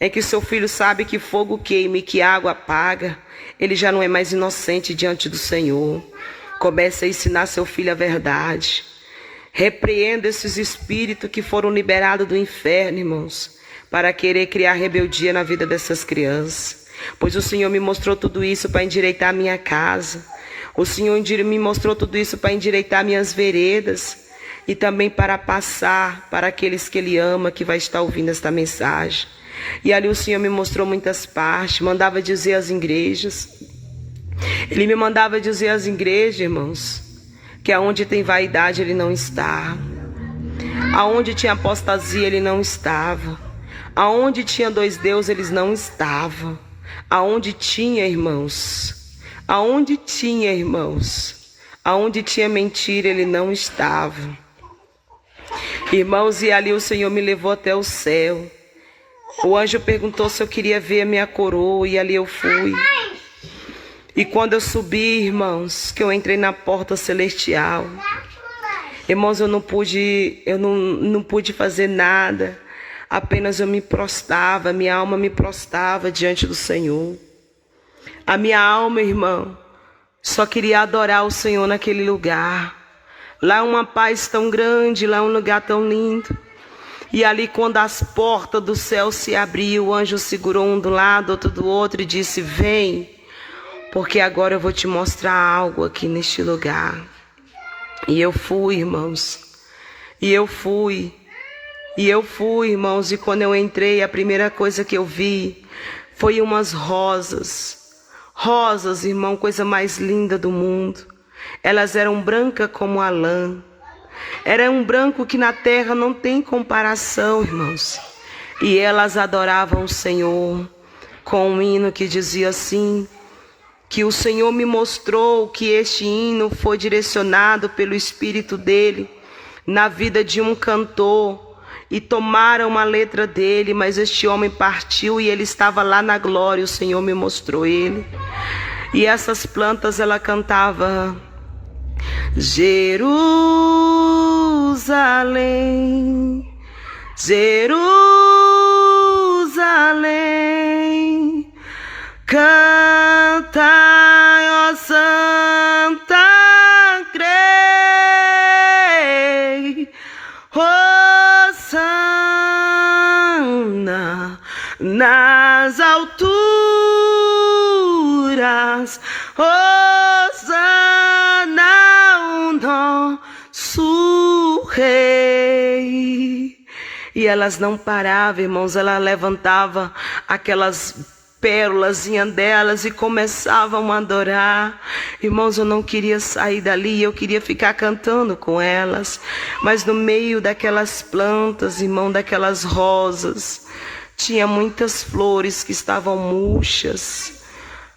em que seu filho sabe que fogo queima e que água apaga, ele já não é mais inocente diante do Senhor. Comece a ensinar seu filho a verdade. Repreenda esses espíritos que foram liberados do inferno, irmãos, para querer criar rebeldia na vida dessas crianças. Pois o Senhor me mostrou tudo isso para endireitar a minha casa. O Senhor me mostrou tudo isso para endireitar minhas veredas. E também para passar para aqueles que Ele ama, que vai estar ouvindo esta mensagem. E ali o Senhor me mostrou muitas partes, mandava dizer às igrejas. Ele me mandava dizer às igrejas, irmãos, que aonde tem vaidade ele não está, aonde tinha apostasia ele não estava, aonde tinha 2 deuses eles não estavam, aonde tinha, irmãos, aonde tinha mentira ele não estava. Irmãos, e ali o Senhor me levou até o céu. O anjo perguntou se eu queria ver a minha coroa, e ali eu fui. E quando eu subi, irmãos, que eu entrei na porta celestial, irmãos, eu não pude fazer nada, apenas eu me prostrava, minha alma me prostrava diante do Senhor. A minha alma, irmão, só queria adorar o Senhor naquele lugar. Lá é uma paz tão grande, lá é um lugar tão lindo. E ali, quando as portas do céu se abriam, o anjo segurou um do lado, outro do outro e disse, vem. porque agora eu vou te mostrar algo aqui neste lugar. E eu fui, irmãos, irmãos, e quando eu entrei, a primeira coisa que eu vi foi umas rosas. Rosas, irmão, coisa mais linda do mundo. Elas eram brancas como a lã. Era um branco que na terra não tem comparação, irmãos. E elas adoravam o Senhor com um hino que dizia assim, que o Senhor me mostrou que este hino foi direcionado pelo Espírito dele na vida de um cantor, e tomaram uma letra dele, mas este homem partiu e ele estava lá na glória, o Senhor me mostrou ele. E essas plantas, ela cantava: Jerusalém, Jerusalém, canta, ó Santa, crei, Hosana nas alturas, Hosana o nosso Rei. E elas não paravam, irmãos, ela levantava aquelas pérolazinhas delas e começavam a adorar. Irmãos, eu não queria sair dali, eu queria ficar cantando com elas. Mas no meio daquelas plantas, irmão, daquelas rosas, tinha muitas flores que estavam murchas.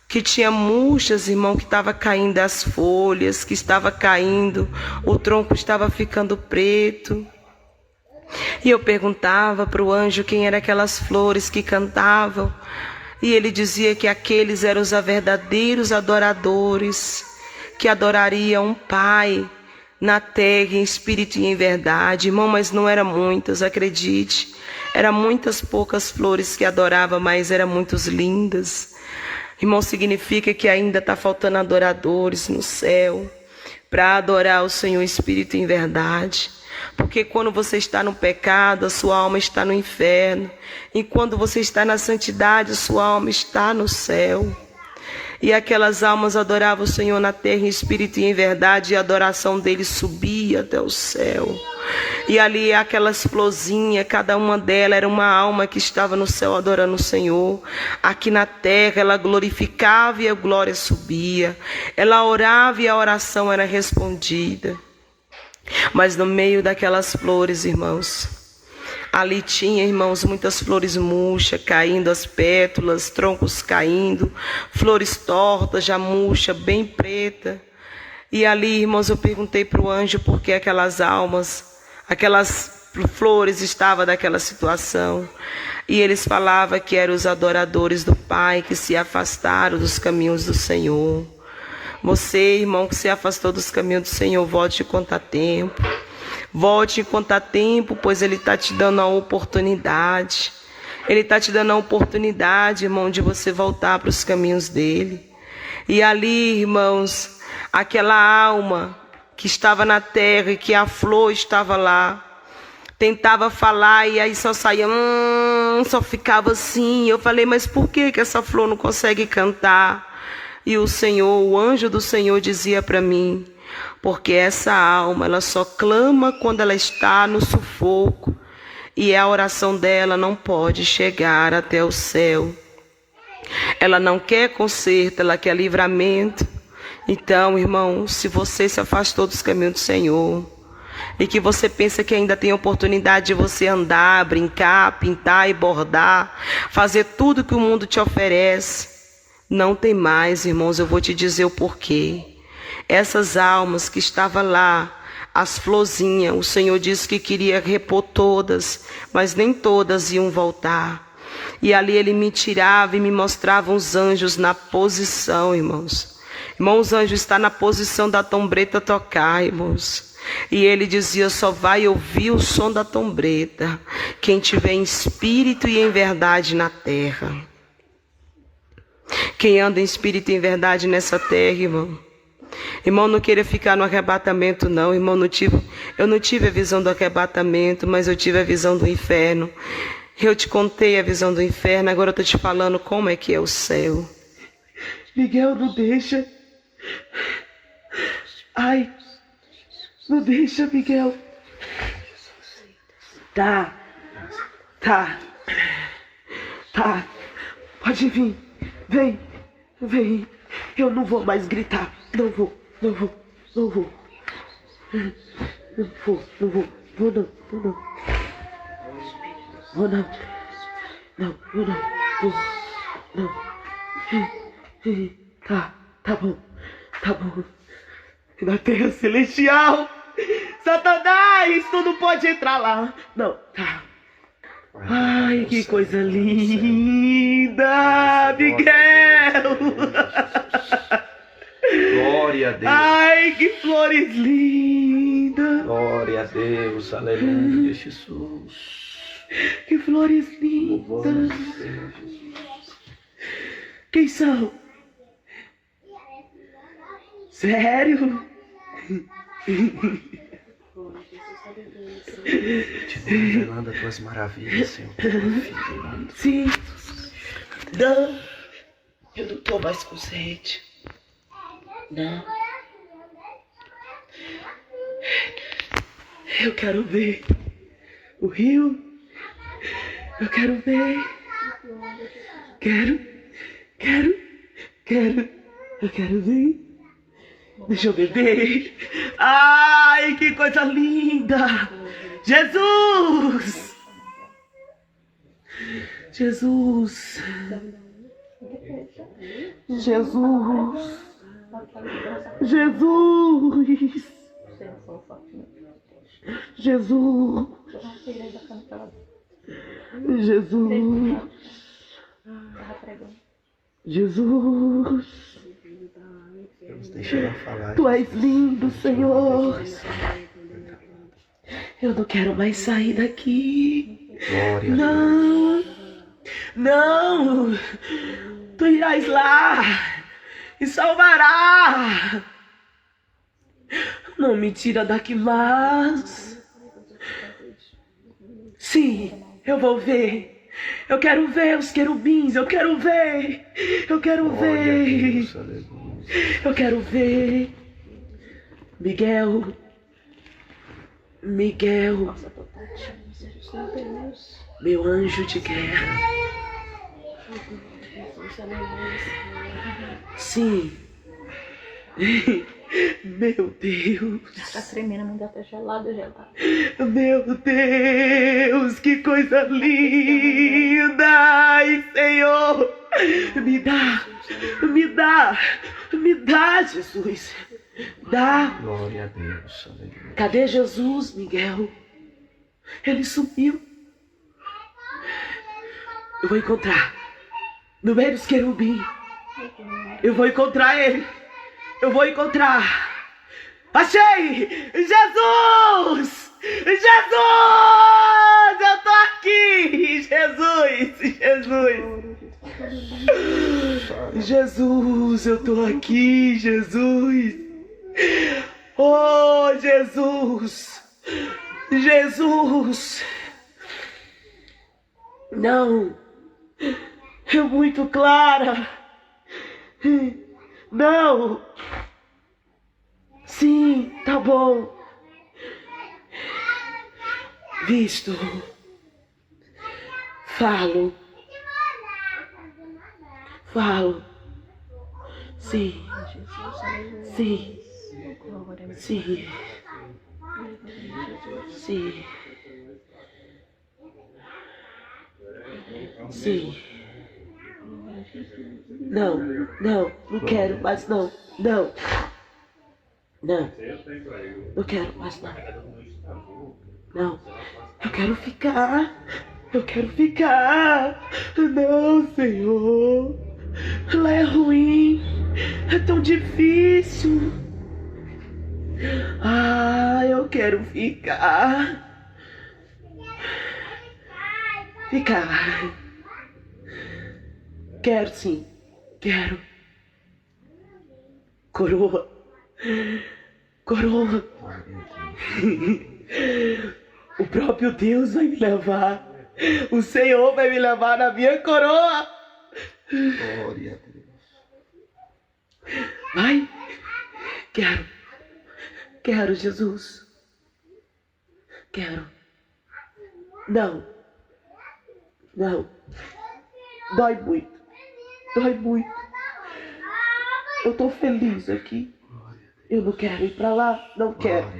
Que tinha murchas, irmão, que estava caindo as folhas, que estava caindo, o tronco estava ficando preto. E eu perguntava para o anjo quem eram aquelas flores que cantavam. E ele dizia que aqueles eram os verdadeiros adoradores, que adorariam um Pai na terra, em espírito e em verdade. Irmão, mas não eram muitas, acredite. Eram muitas poucas flores que adoravam, mas eram muitas lindas. Irmão, significa que ainda está faltando adoradores no céu para adorar o Senhor espírito e em verdade. Porque quando você está no pecado, a sua alma está no inferno. E quando você está na santidade, a sua alma está no céu. E aquelas almas adoravam o Senhor na terra em espírito e em verdade, e a adoração deles subia até o céu. E ali aquelas florzinhas, cada uma delas era uma alma que estava no céu adorando o Senhor. Aqui na terra ela glorificava e a glória subia. Ela orava e a oração era respondida. Mas no meio daquelas flores, irmãos, ali tinha, irmãos, muitas flores murchas, caindo as pétalas, troncos caindo, flores tortas, já murcha, bem preta. E ali, irmãos, eu perguntei para o anjo por que aquelas almas, aquelas flores estavam daquela situação. E eles falavam que eram os adoradores do Pai que se afastaram dos caminhos do Senhor. Você, irmão, que se afastou dos caminhos do Senhor, volte enquanto há tempo. Volte enquanto há tempo, pois Ele está te dando a oportunidade. Ele está te dando a oportunidade, irmão, de você voltar para os caminhos dEle. E ali, irmãos, aquela alma que estava na terra e que a flor estava lá, tentava falar e aí só saía, só ficava assim. Eu falei, mas por que essa flor não consegue cantar? E o Senhor, o anjo do Senhor dizia para mim, porque essa alma, ela só clama quando ela está no sufoco, e a oração dela não pode chegar até o céu. Ela não quer conserto, ela quer livramento. Então, irmão, se você se afastou dos caminhos do Senhor, e que você pensa que ainda tem oportunidade de você andar, brincar, pintar e bordar, fazer tudo que o mundo te oferece, não tem mais, irmãos, eu vou te dizer o porquê. Essas almas que estavam lá, as florzinhas, o Senhor disse que queria repor todas, mas nem todas iam voltar. E ali Ele me tirava e me mostrava os anjos na posição, irmãos. Irmãos, os anjos estão na posição da trombeta tocar, irmãos. E Ele dizia, só vai ouvir o som da trombeta quem tiver em espírito e em verdade na terra. Quem anda em espírito e em verdade nessa terra, irmão. Irmão, não queria ficar no arrebatamento, não. Irmão, eu não tive a visão do arrebatamento, mas eu tive a visão do inferno. Eu te contei a visão do inferno, agora eu estou te falando como é que é o céu. Miguel, não deixa. Ai, não deixa, Miguel. Tá. Pode vir. Vem. Eu não vou mais gritar. Não vou. Vou não. Tá bom. Na terra celestial, Satanás, tu não pode entrar lá. Não, tá. Ai, que coisa linda, Miguel. Glória a Deus. Ai, que flores lindas. Glória a Deus. Aleluia, Jesus. Que flores lindas. Quem são? Sério? Te revelando as tuas maravilhas, Senhor. Sim. Não. Eu não tô mais com sede. Não. Eu quero ver o rio. Eu quero ver. Quero. Eu quero ver. Deixa eu beber. Ai, que coisa linda. Jesus. Deixa ela falar. Tu és lindo, Senhor. Eu não quero mais sair daqui. Glória a Deus. Não. Tu irás lá e salvará. Não me tira daqui mais. Sim, eu vou ver. Eu quero ver os querubins. Eu quero ver. Eu quero ver. Eu quero ver. Miguel. Meu anjo de guerra. Sim. Meu Deus. Tá tremendo, a mão tá gelada. Meu Deus, que coisa linda. Ai, Senhor. Me dá, Jesus. Dá. Glória a Deus. Aleluia. Cadê Jesus, Miguel? Ele sumiu. Eu vou encontrar. No meio dos querubins. Eu vou encontrar ele. Eu vou encontrar. Achei! Jesus! Eu tô aqui! Jesus, eu tô aqui, Jesus! Oh, Jesus! Não! É muito clara! Não! Sim, tá bom. Visto. Falo. Sim. Não quero mais não. Não quero mais não. Não, eu quero ficar. Não, Senhor. Lá é ruim. É tão difícil. Eu quero ficar. Quero sim. Quero. Coroa. O próprio Deus vai me levar. O Senhor vai me levar na minha coroa. Glória a Deus. Vai. Quero, Jesus. Quero. Não. Dói muito. Eu tô feliz aqui. Eu não quero ir pra lá. Não quero.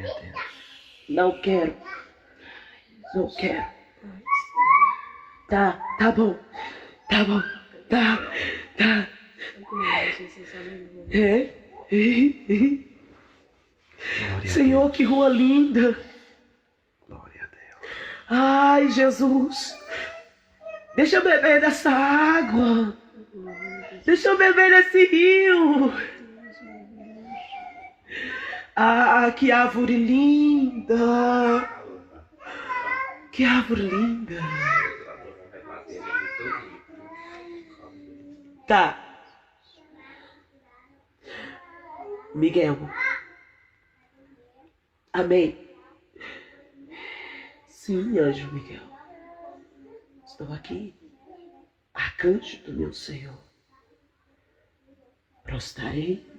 Tá bom. Tá. Senhor, que rua linda. Glória a Deus. Ai, Jesus. Deixa eu beber dessa água. Deixa eu beber desse rio. Ah, que árvore linda. Que árvore linda. Tá. Miguel. Amém. Sim, anjo Miguel. Estou aqui, arcanjo do meu Senhor. Prostrarei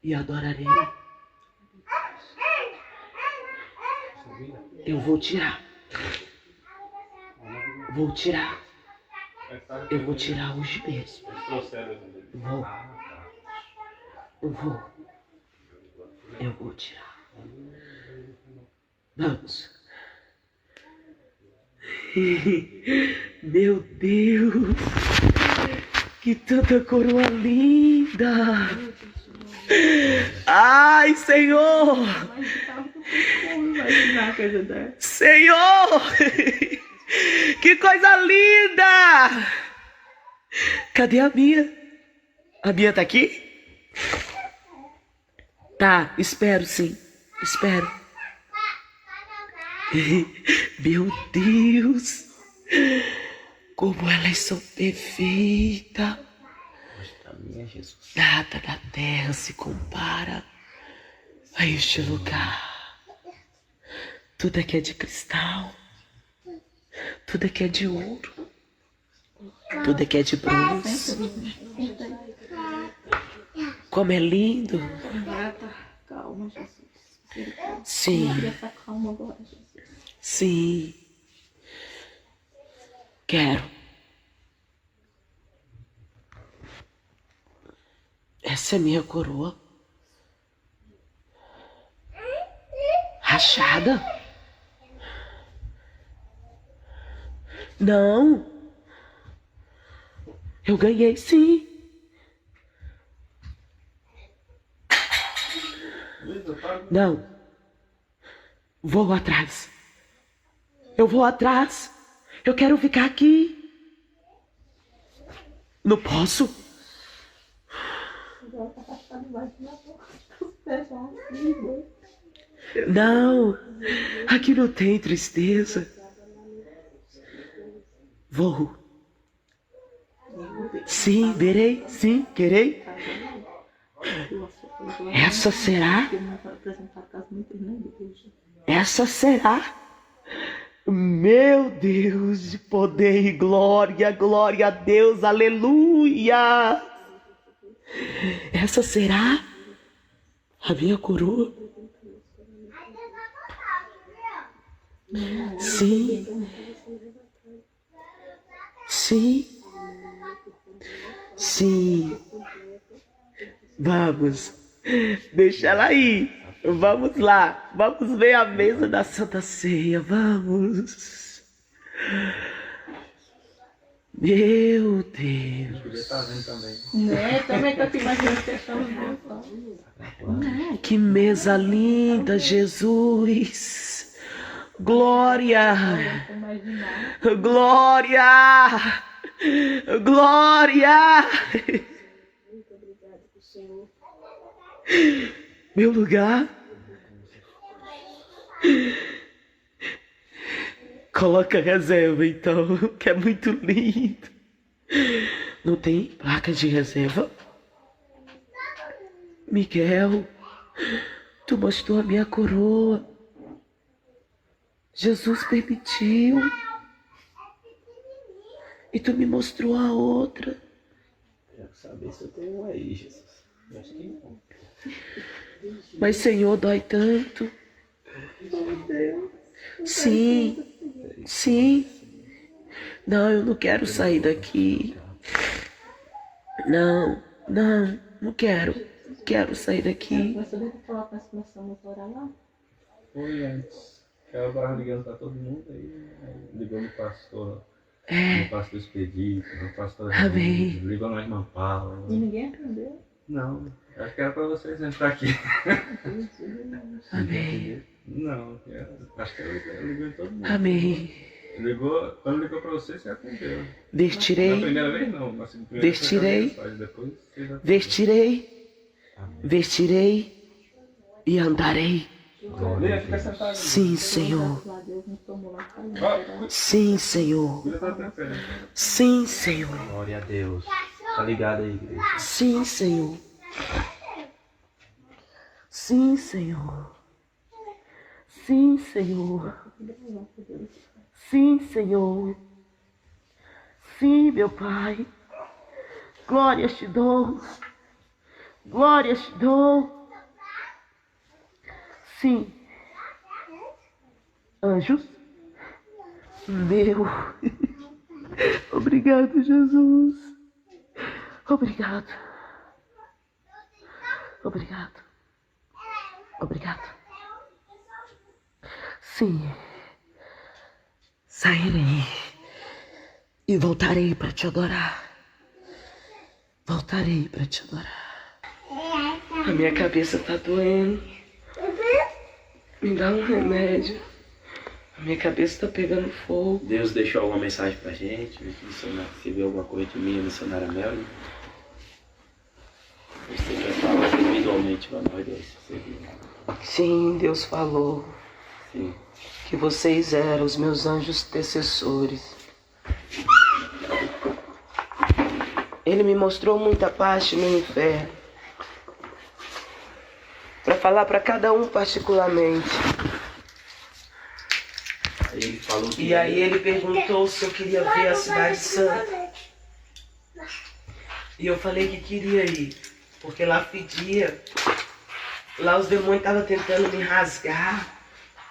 e adorarei. Eu vou tirar. Eu vou tirar hoje mesmo. Eu vou tirar. Vamos. Meu Deus. Que tanta coroa linda. Ai, Senhor. Senhor. Que coisa linda. Cadê a Bia? A Bia tá aqui? Tá, espero sim. Espero. Meu Deus. Como elas são perfeitas. Nada na terra se compara a este lugar. Tudo aqui é de cristal. Tudo aqui é de ouro. Tudo aqui é de bronze. Como é lindo. Calma, Jesus. Sim. Essa calma agora, Jesus. Sim. Quero. Essa é minha coroa. Rachada? Não. Eu ganhei sim. Não. Vou atrás. Eu vou atrás. Eu quero ficar aqui. Não posso. Não. Aqui não tem tristeza. Vou. Sim, verei. Sim, querei. Essa será? Essa será? Meu Deus de poder e glória, glória a Deus, aleluia! Essa será a minha coroa? Sim. Sim. Sim. Vamos. Deixa ela aí. Vamos lá. Vamos ver a mesa da Santa Ceia. Vamos. Meu Deus. Né? Também tô te imaginando que estamos Que mesa linda, Jesus. Glória. Glória. Glória. Meu lugar. Coloca reserva então, que é muito lindo. Não tem placa de reserva? Miguel, tu mostrou a minha coroa. Jesus permitiu. E tu me mostrou a outra. Quero saber se eu tenho um aí, Jesus. Mas, Senhor, dói tanto. Sim, sim. Não, eu não quero sair daqui. Não, não, não quero. Quero sair daqui. Mas você deve falar que nós começamos a orar lá? Foi antes. Ela tava ligando pra todo mundo aí ligou no pastor. É. No pastor Expedito, no pastor Amém. Renato, ligou na irmã Paula. E ninguém atendeu. Não, acho que era pra vocês entrar aqui. Amém. Não, acho que ela ligou em todo mundo. Amém. Quando ligou pra vocês, você atendeu. Na Vestirei, primeira vez não, na primeira Vestirei. vez mensagem, depois vocês atenderam. vestirei, vestirei e andarei. Lê, fica sentado. Sim, Senhor. Lá Deus nos tomou lá para Sim, Senhor. Cuida da tua pé. Sim, Senhor. Glória a Deus. Tá ligado aí, igreja? Sim, Senhor. Sim, Senhor. Sim, Senhor. Sim, Senhor. Sim, meu Pai. Glórias te dou. Glórias te dou. Sim. Anjos. Meu. Obrigado, Jesus. Obrigado. Obrigado. Obrigado. Sim. Sairei e voltarei para te adorar. Voltarei para te adorar. A minha cabeça tá doendo. Me dá um remédio. A minha cabeça tá pegando fogo. Deus deixou alguma mensagem pra gente? Se viu alguma coisa de mim, a missionária Melly? Você quer falar individualmente pra nós dois? Você viu? Sim, Deus falou Sim. que vocês eram os meus anjos intercessores. Ele me mostrou muita parte no inferno. Para falar para cada um particularmente. Aí ele falou que E aí ele perguntou se eu queria ver a Cidade Santa. E eu falei que queria ir, porque lá fedia. Lá os demônios estavam tentando me rasgar,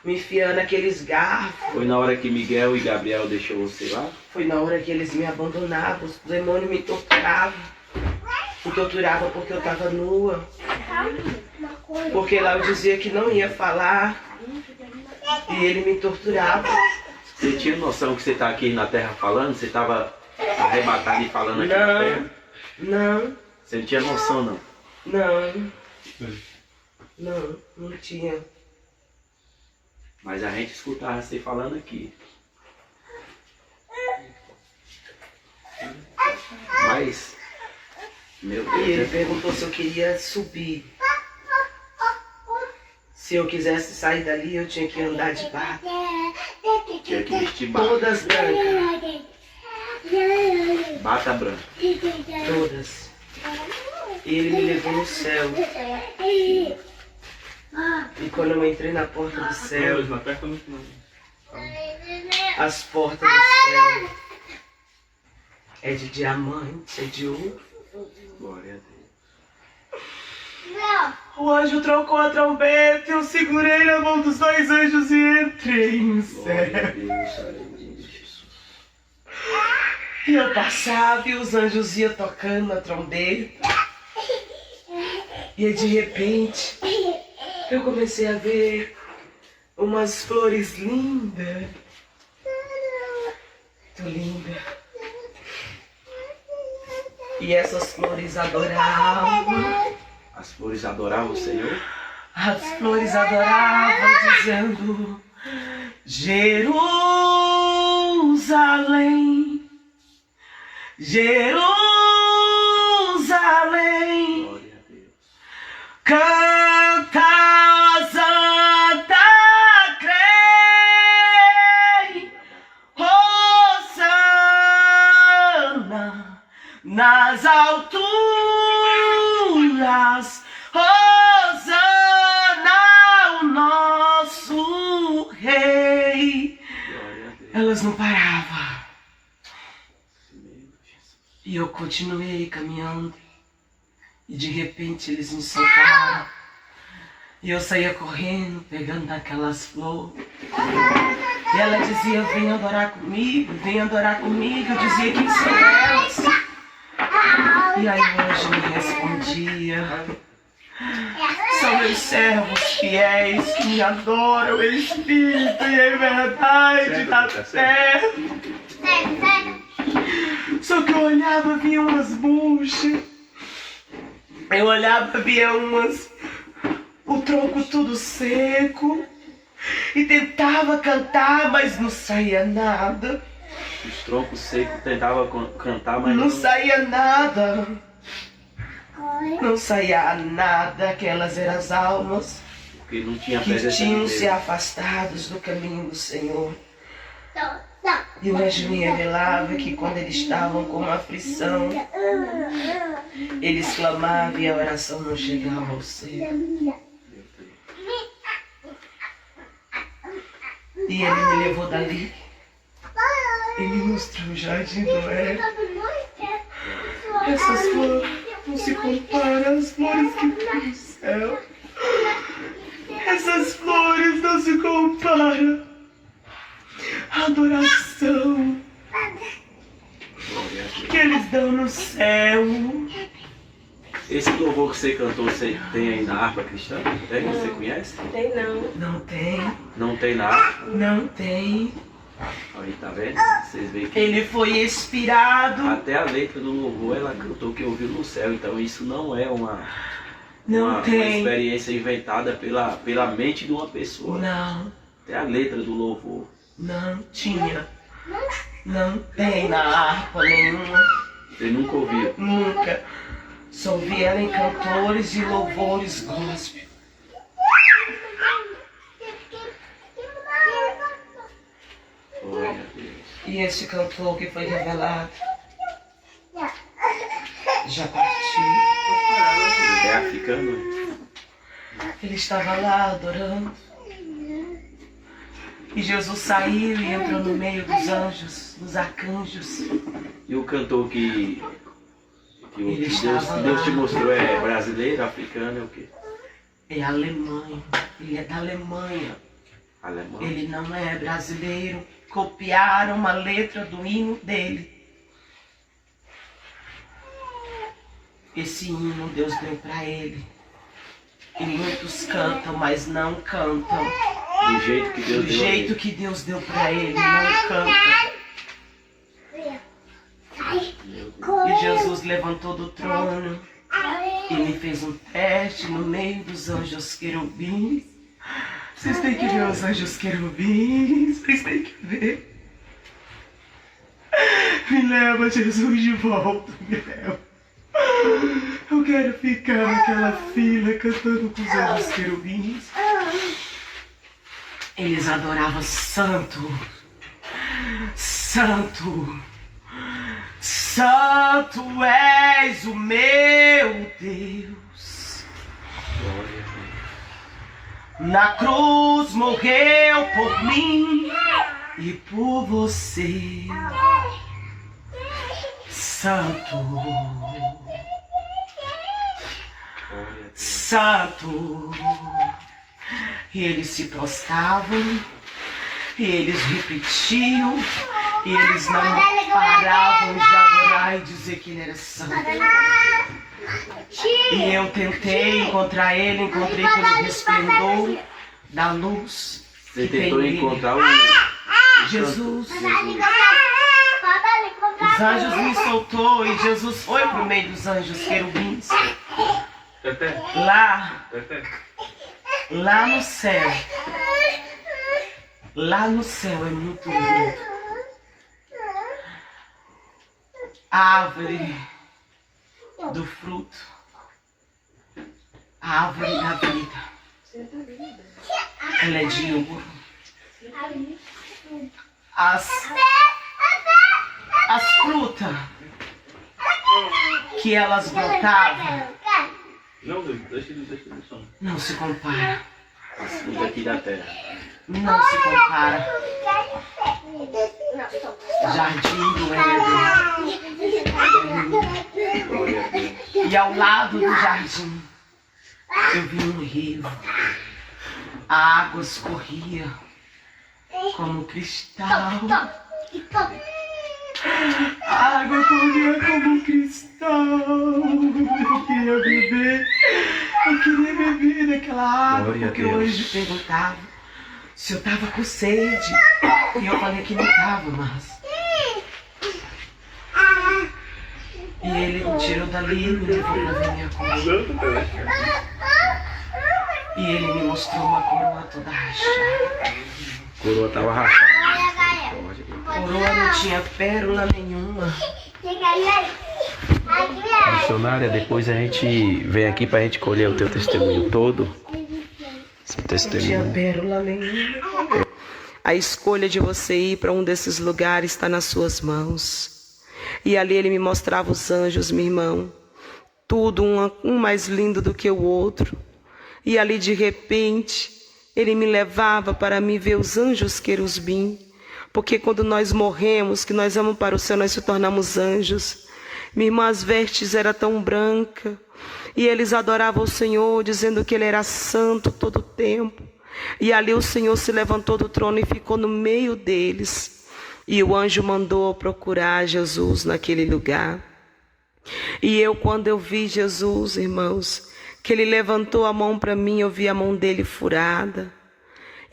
me enfiando aqueles garfos. foi na hora que Miguel e Gabriel deixou você lá? Foi na hora que eles me abandonavam, os demônios me torturavam. Me torturavam porque eu estava nua. Porque lá eu dizia que não ia falar. E ele me torturava. Você tinha noção que você tá aqui na terra falando? Você tava arrebatado e falando aqui na terra? Não, Você não tinha noção, não? não. Não tinha. Mas a gente escutava você falando aqui. Mas, meu E ele Deus, perguntou se eu queria subir. Se eu quisesse sair dali, eu tinha que andar de barco. tinha que vestir bata, Todas brancas. bata branca. Todas. E ele me levou no céu. E quando eu entrei na porta do céu, Não aperta muito não. as portas do céu é de diamante, é de ouro. Glória a Deus. O anjo trocou a trombeta, eu segurei na mão dos dois anjos e entrei no Glória a céu. Deus, aleluia, Jesus. E eu passava e os anjos iam tocando a trombeta. E de repente, eu comecei a ver umas flores lindas. Muito lindas. E essas flores adoravam. As flores adoravam o Senhor. As flores adoravam, dizendo: Jerusalém, Jerusalém, Glória a Deus. canta Santa crei, Hosana nas alturas, Hosana o nosso rei. Glória a Deus. Elas não paravam. Meu Jesus. E eu continuei caminhando. E de repente eles me soltaram. E eu saía correndo, pegando aquelas flores. E ela dizia, vem adorar comigo, vem adorar comigo. Eu dizia, quem são elas? E aí o anjo me respondia, são meus servos fiéis que me adoram em espírito e em verdade na terra. Só que eu olhava, via umas buchas. Eu olhava, via o tronco tudo seco. E tentava cantar, mas não saía nada. Os troncos secos tentavam cantar, mas Não saía nada. Não saía nada. Aquelas eram as almas porque não tinha que presença de tinham Deus. se afastados do caminho do Senhor. E o anjo me revelava que quando eles estavam com uma aflição, eles clamavam e a oração não chegava ao céu. E ele me levou dali e me mostrou o jardim do Éden. Essas flores não se comparam às flores que tem no céu. Essas flores não se comparam à adoração que eles dão no céu. Esse louvor que você cantou, você tem aí na harpa cristã? Tem? Você conhece? Tem não. Não tem, Não tem na harpa? não tem. Aí, tá vendo? Vocês veem que Ele foi inspirado. até a letra do louvor ela cantou que ouviu no céu. Então isso não é uma Não tem. experiência inventada pela mente de uma pessoa. Não, Até a letra do louvor. não tinha. Não tem na harpa nenhuma. Você nunca ouviu. Nunca. Só vi ela em cantores e louvores gospel. Glória a Deus. E esse cantor que foi revelado já partiu. É africano. Ele estava lá adorando. E Jesus saiu e entrou no meio dos anjos, dos arcanjos. E o cantor que Ele Deus estava Deus lá. te mostrou é brasileiro, africano, é o quê? É Alemanha. Ele é da Alemanha. Alemão. Ele não é brasileiro. Copiaram uma letra do hino dele. Esse hino Deus deu para ele. E muitos cantam, mas não cantam Do jeito que Deus do deu a jeito ele. que Deus deu para ele. Não canta. E Jesus levantou do trono e me fez um teste no meio dos anjos querubins. Vocês têm que ver os anjos querubins. Vocês têm que ver. Me leva, Jesus, de volta. Me leva. Eu quero ficar naquela fila cantando com os anjos querubins. Eles adoravam Santo, Santo, Santo és o meu Deus. Glória a Deus. Na cruz morreu por mim e por você. Santo, Glória a Deus. Santo. E eles se prostravam, e eles repetiam, e eles não paravam de adorar e dizer que ele era santo. E eu tentei encontrar ele, encontrei pelo resplendor da luz Você que tem tentou nele. encontrar o Jesus. Jesus. Os anjos me soltou e Jesus foi pro meio dos anjos querubins. Teté, Lá Teté. no céu. Lá no céu é muito lindo. A árvore do fruto. A árvore da vida. Ela é de ouro. As frutas que elas brotavam Não, deixa ele no chão. não se compara. As frutas aqui da terra. Não se compara. Jardim do Éden. Glória a Deus. E ao lado do jardim, eu vi um rio. A água escorria como cristal. A água corria como cristal. Eu queria beber daquela água, porque o anjo perguntava se eu tava com sede. E eu falei que não tava, mas... E ele me tirou dali e me levou pra ver minha coroa. E ele me mostrou uma coroa toda rachada. Coroa tava rachada. Coroa não tinha pérola nenhuma. Missionária, depois a gente vem aqui pra gente colher o teu testemunho todo. Esse Não tinha testemunho. pérola nenhuma. A escolha de você ir para um desses lugares está nas suas mãos. E ali ele me mostrava os anjos, meu irmão. Tudo um mais lindo do que o outro. E ali de repente ele me levava para me ver os anjos querubim. Porque quando nós morremos, que nós vamos para o céu, nós se tornamos anjos. Minha irmã, as vestes eram tão brancas. E eles adoravam o Senhor, dizendo que Ele era santo todo o tempo. E ali o Senhor se levantou do trono e ficou no meio deles. E o anjo mandou procurar Jesus naquele lugar. E eu, quando eu vi Jesus, irmãos, que Ele levantou a mão para mim, eu vi a mão dele furada.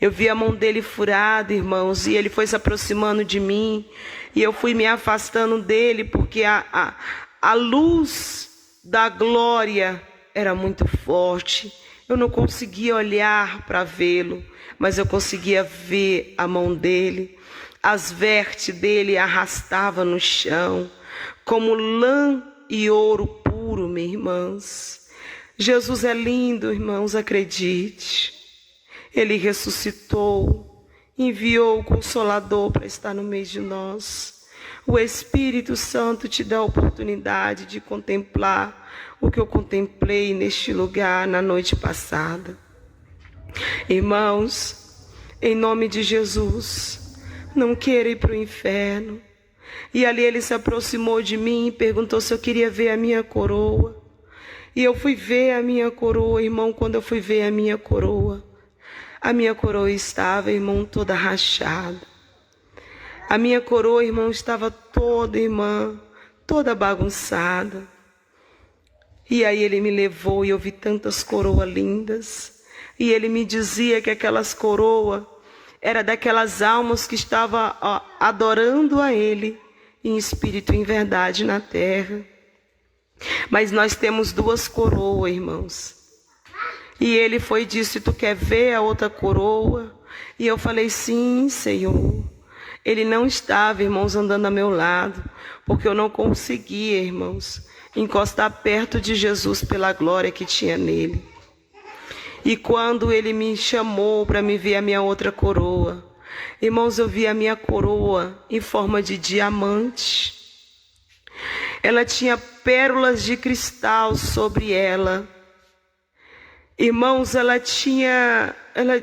Eu vi a mão dele furada, irmãos, e ele foi se aproximando de mim. E eu fui me afastando dele, porque a luz da glória era muito forte. Eu não conseguia olhar para vê-lo, mas eu conseguia ver a mão dele. As vestes dele arrastavam no chão, como lã e ouro puro, meus irmãos. Jesus é lindo, irmãos, acredite. Ele ressuscitou, enviou o Consolador para estar no meio de nós. O Espírito Santo te dá a oportunidade de contemplar o que eu contemplei neste lugar na noite passada. Irmãos, em nome de Jesus, não queira ir para o inferno. E ali ele se aproximou de mim e perguntou se eu queria ver a minha coroa. E eu fui ver a minha coroa, irmão. Quando eu fui ver a minha coroa estava, irmão, toda rachada. A minha coroa, irmão, estava toda, irmã, toda bagunçada. E aí ele me levou e eu vi tantas coroas lindas. E ele me dizia que aquelas coroas eram daquelas almas que estavam adorando a ele em espírito e em verdade na terra. Mas nós temos duas coroas, irmãos. E ele foi e disse, tu quer ver a outra coroa? E eu falei, sim, Senhor. Ele não estava, irmãos, andando ao meu lado, porque eu não conseguia, irmãos, encostar perto de Jesus pela glória que tinha nele. E quando ele me chamou para me ver a minha outra coroa, irmãos, eu vi a minha coroa em forma de diamante. Ela tinha pérolas de cristal sobre ela. Irmãos,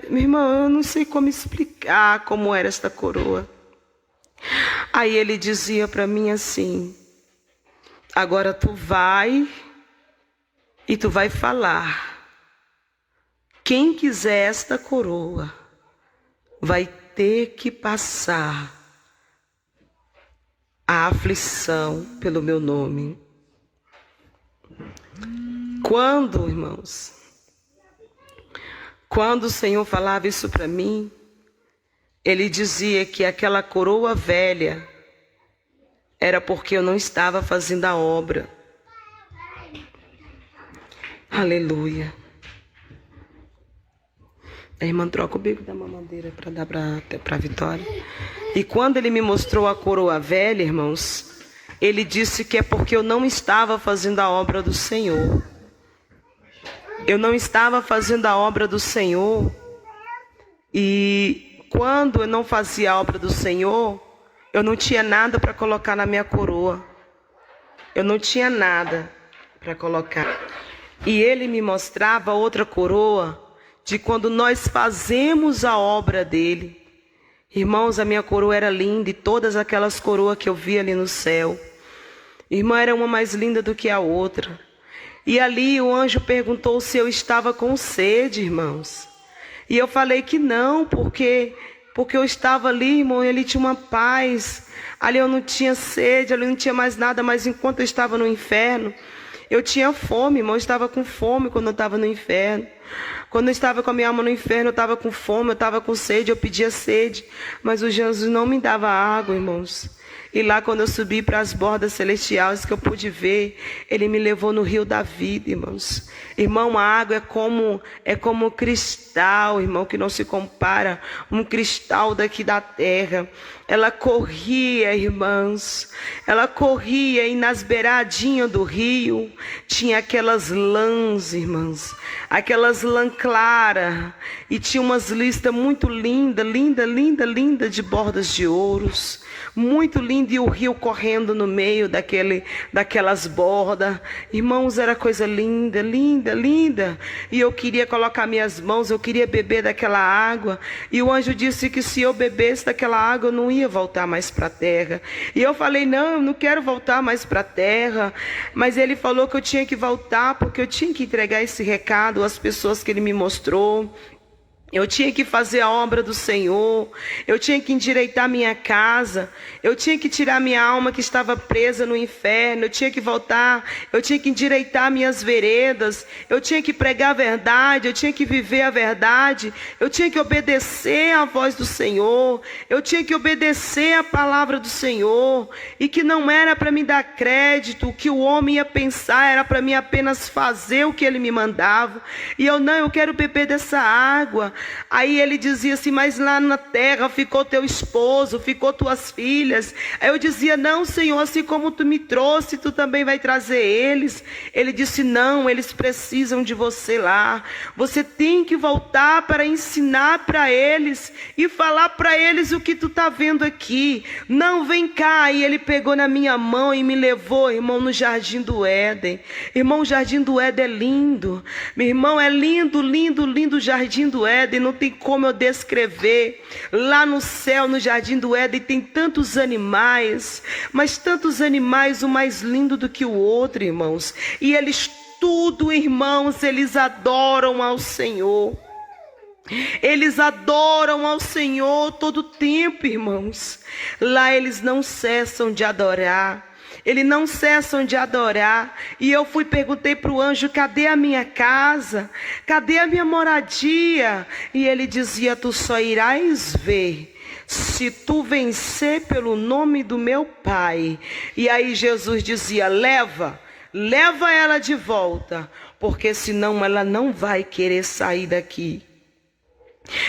meu irmão, eu não sei como explicar como era esta coroa. Aí ele dizia para mim assim, agora tu vai e tu vai falar. Quem quiser esta coroa vai ter que passar a aflição pelo meu nome. Quando, irmãos, quando o Senhor falava isso para mim, ele dizia que aquela coroa velha era porque eu não estava fazendo a obra. Aleluia. A irmã troca o bico da mamadeira para dar para a Vitória. E quando ele me mostrou a coroa velha, irmãos, ele disse que é porque eu não estava fazendo a obra do Senhor. Eu não estava fazendo a obra do Senhor. E quando eu não fazia a obra do Senhor, eu não tinha nada para colocar na minha coroa. Eu não tinha nada para colocar. E ele me mostrava outra coroa de quando nós fazemos a obra dele. Irmãos, a minha coroa era linda e todas aquelas coroas que eu via ali no céu, irmã, era uma mais linda do que a outra. E ali o anjo perguntou se eu estava com sede, irmãos. E eu falei que não, porque eu estava ali, irmão, ele tinha uma paz. Ali eu não tinha sede, ali eu não tinha mais nada, mas enquanto eu estava no inferno, eu tinha fome, irmão, eu estava com fome quando eu estava no inferno. Quando eu estava com a minha alma no inferno, eu estava com fome, eu estava com sede, eu pedia sede. Mas o Jesus não me dava água, irmãos. E lá quando eu subi para as bordas celestiais que eu pude ver, ele me levou no rio da vida, irmãos. Irmão, a água é como cristal, irmão, que não se compara, um cristal daqui da terra. Ela corria, irmãos, ela corria e nas beiradinhas do rio tinha aquelas lãs, irmãos, aquelas lã clara, e tinha umas listas muito lindas, linda, de bordas de ouros. Muito lindo, e o rio correndo no meio daquelas bordas. Irmãos, era coisa linda. E eu queria colocar minhas mãos, eu queria beber daquela água. E o anjo disse que se eu bebesse daquela água, eu não ia voltar mais para a terra. E eu falei, não, eu não quero voltar mais para a terra. Mas ele falou que eu tinha que voltar, porque eu tinha que entregar esse recado às pessoas que ele me mostrou. Eu tinha que fazer a obra do Senhor, eu tinha que endireitar minha casa, eu tinha que tirar minha alma que estava presa no inferno, eu tinha que voltar, eu tinha que endireitar minhas veredas, eu tinha que pregar a verdade, eu tinha que viver a verdade, eu tinha que obedecer à voz do Senhor, eu tinha que obedecer à palavra do Senhor, e que não era para me dar crédito, o que o homem ia pensar, era para mim apenas fazer o que ele me mandava. E eu quero beber dessa água. Aí ele dizia assim, mas lá na terra ficou teu esposo, ficou tuas filhas. Aí eu dizia, não, Senhor, assim como tu me trouxe, tu também vai trazer eles. Ele disse, não, eles precisam de você lá. Você tem que voltar para ensinar para eles e falar para eles o que tu está vendo aqui. Não, vem cá. E ele pegou na minha mão e me levou, irmão, no Jardim do Éden. Irmão, o Jardim do Éden é lindo. Meu irmão, é lindo o Jardim do Éden. Não tem como eu descrever. Lá no céu, no Jardim do Éden, tem tantos animais, mas tantos animais, um mais lindo do que o outro, irmãos. E eles tudo, irmãos, eles adoram ao Senhor. Eles adoram ao Senhor todo o tempo, irmãos. Lá eles não cessam de adorar. Eles não cessam de adorar. E eu perguntei para o anjo, cadê a minha casa? Cadê a minha moradia? E ele dizia, tu só irás ver se tu vencer pelo nome do meu Pai. E aí Jesus dizia, leva ela de volta, porque senão ela não vai querer sair daqui.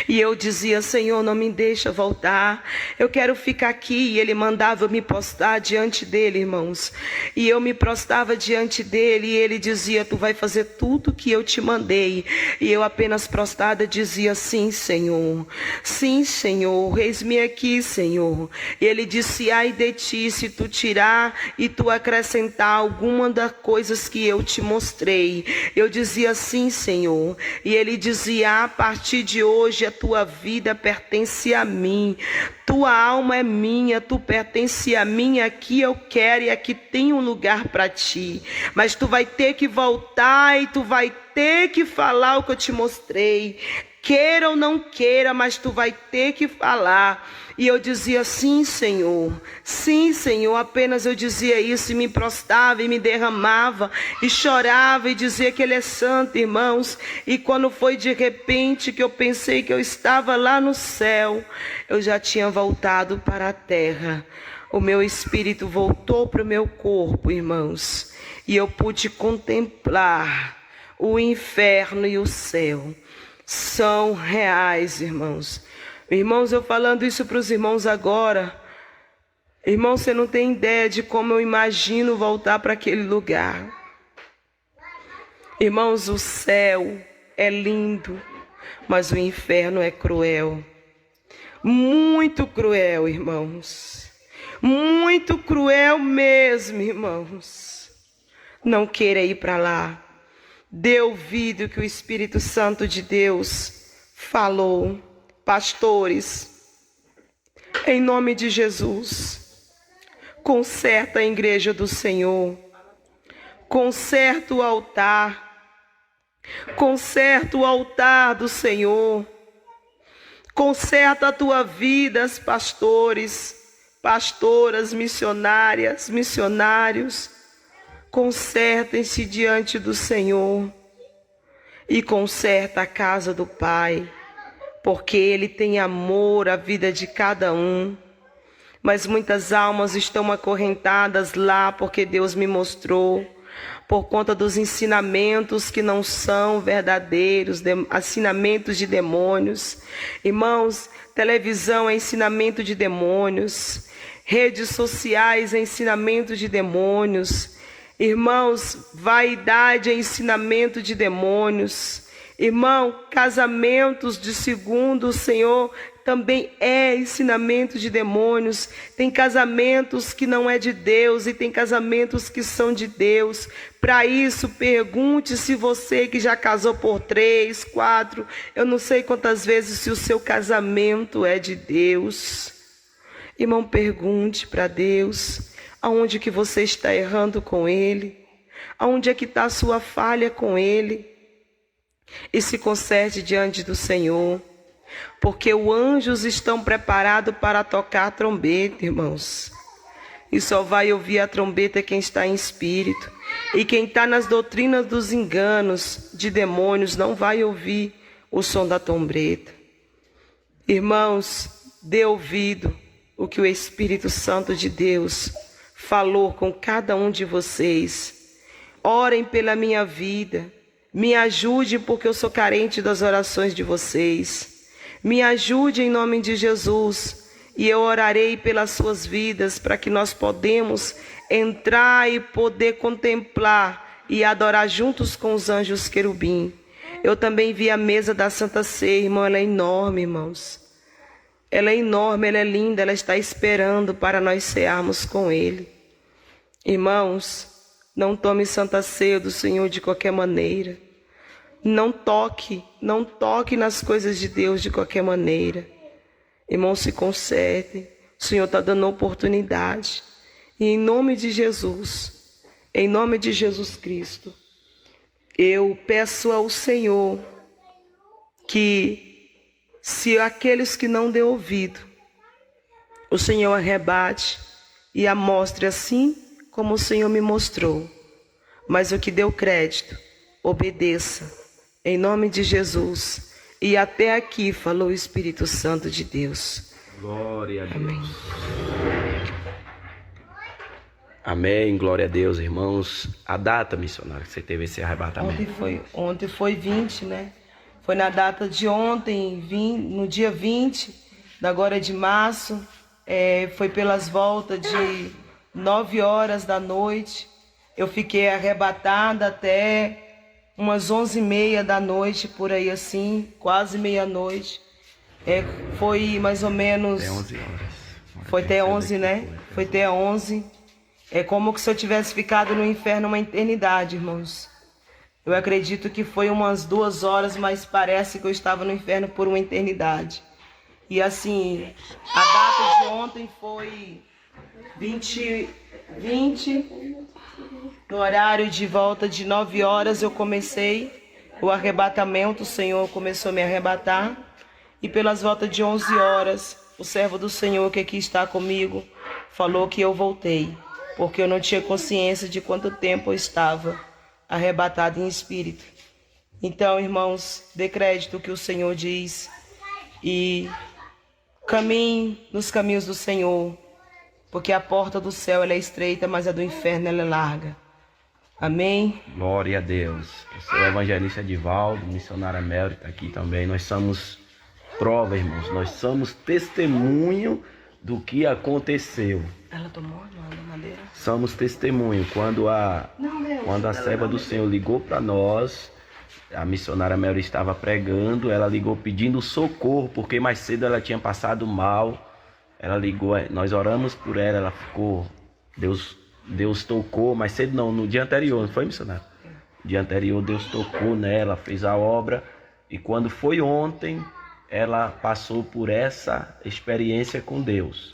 E eu dizia, Senhor, não me deixa voltar, eu quero ficar aqui. E ele mandava eu me prostrar diante dele, irmãos. E eu me prostrava diante dele, e ele dizia, tu vai fazer tudo que eu te mandei. E eu apenas prostrada dizia, sim, Senhor, eis-me aqui, Senhor. E ele disse, ai de ti, se tu tirar e tu acrescentar alguma das coisas que eu te mostrei. Eu dizia, sim, Senhor. E ele dizia, a partir de hoje a tua vida pertence a mim, tua alma é minha, tu pertence a mim, aqui eu quero e aqui tem um lugar para ti, mas tu vai ter que voltar e tu vai ter que falar o que eu te mostrei, queira ou não queira, mas tu vai ter que falar. E eu dizia, sim, Senhor, apenas eu dizia isso e me prostrava e me derramava e chorava e dizia que Ele é santo, irmãos. E quando foi de repente que eu pensei que eu estava lá no céu, eu já tinha voltado para a terra. O meu espírito voltou para o meu corpo, irmãos, e eu pude contemplar o inferno e o céu. São reais, irmãos. Irmãos, eu falando isso para os irmãos agora, irmão, você não tem ideia de como eu imagino voltar para aquele lugar. Irmãos, o céu é lindo, mas o inferno é cruel. Muito cruel, irmãos. Muito cruel mesmo, irmãos. Não queira ir para lá. Dê ouvido que o Espírito Santo de Deus falou. Pastores, em nome de Jesus, conserta a igreja do Senhor, Conserta o altar. Conserta o altar do Senhor. Conserta a tua vida, pastores, pastoras, missionárias, missionários. Consertem-se diante do Senhor e conserta a casa do Pai, porque Ele tem amor à vida de cada um. Mas muitas almas estão acorrentadas lá porque Deus me mostrou, por conta dos ensinamentos que não são verdadeiros, ensinamentos de demônios. Irmãos, televisão é ensinamento de demônios, redes sociais é ensinamento de demônios. Irmãos, vaidade é ensinamento de demônios. Irmão, casamentos de segundo o Senhor também é ensinamento de demônios. Tem casamentos que não é de Deus e tem casamentos que são de Deus. Para isso, pergunte se você que já casou por 3, 4, eu não sei quantas vezes, se o seu casamento é de Deus. Irmão, pergunte para Deus aonde que você está errando com Ele, aonde é que está a sua falha com Ele, e se conserte diante do Senhor. Porque os anjos estão preparados para tocar a trombeta, irmãos. E só vai ouvir a trombeta quem está em espírito. E quem está nas doutrinas dos enganos de demônios não vai ouvir o som da trombeta. Irmãos, dê ouvido o que o Espírito Santo de Deus falou com cada um de vocês. Orem pela minha vida. Me ajude, porque eu sou carente das orações de vocês. Me ajude em nome de Jesus, e eu orarei pelas suas vidas, para que nós podemos entrar e poder contemplar e adorar juntos com os anjos querubim. Eu também vi a mesa da Santa Ceia, irmão, ela é enorme, irmãos. Ela é enorme, ela é linda, ela está esperando para nós cearmos com Ele. Irmãos, não tome Santa Ceia do Senhor de qualquer maneira. Não toque nas coisas de Deus de qualquer maneira. Irmãos, se consertem. O Senhor está dando oportunidade. E em nome de Jesus, em nome de Jesus Cristo, eu peço ao Senhor que, se aqueles que não deu ouvido, o Senhor arrebate e a mostre assim como o Senhor me mostrou. Mas o que deu crédito, obedeça. Em nome de Jesus. E até aqui falou o Espírito Santo de Deus. Glória a Deus. Amém. Amém, glória a Deus, irmãos. A data, missionário, que você teve esse arrebatamento? Ontem foi 20, né? Foi na data de ontem, no dia 20, agora de março. Foi pelas voltas de 9 horas da noite. Eu fiquei arrebatada até umas 11h30 da noite, por aí assim, quase meia-noite. Foi mais ou menos... Até 11 horas. Foi até 11, né? Foi até 11. É como se eu tivesse ficado no inferno uma eternidade, irmãos. Eu acredito que foi umas 2 horas, mas parece que eu estava no inferno por uma eternidade. E assim, a data de ontem foi 20, no horário de volta de 9 horas eu comecei o arrebatamento, o Senhor começou a me arrebatar. E pelas voltas de 11 horas, o servo do Senhor que aqui está comigo falou que eu voltei, porque eu não tinha consciência de quanto tempo eu estava arrebatado em espírito. Então, irmãos, dê crédito que o Senhor diz e caminhe nos caminhos do Senhor, porque a porta do céu ela é estreita, mas a do inferno ela é larga. Amém? Glória a Deus. Eu sou o evangelista Edivaldo, missionária Mary está aqui também. Nós somos prova, irmãos. Nós somos testemunho do que aconteceu. Ela tomou a madeira? Somos testemunho. Quando a serva do Senhor ligou para nós, a missionária Mary estava pregando, ela ligou pedindo socorro, porque mais cedo ela tinha passado mal. Ela ligou, nós oramos por ela, ela ficou, Deus tocou, mais cedo não, no dia anterior, não foi, missionário? No dia anterior Deus tocou nela, fez a obra, e quando foi ontem, ela passou por essa experiência com Deus.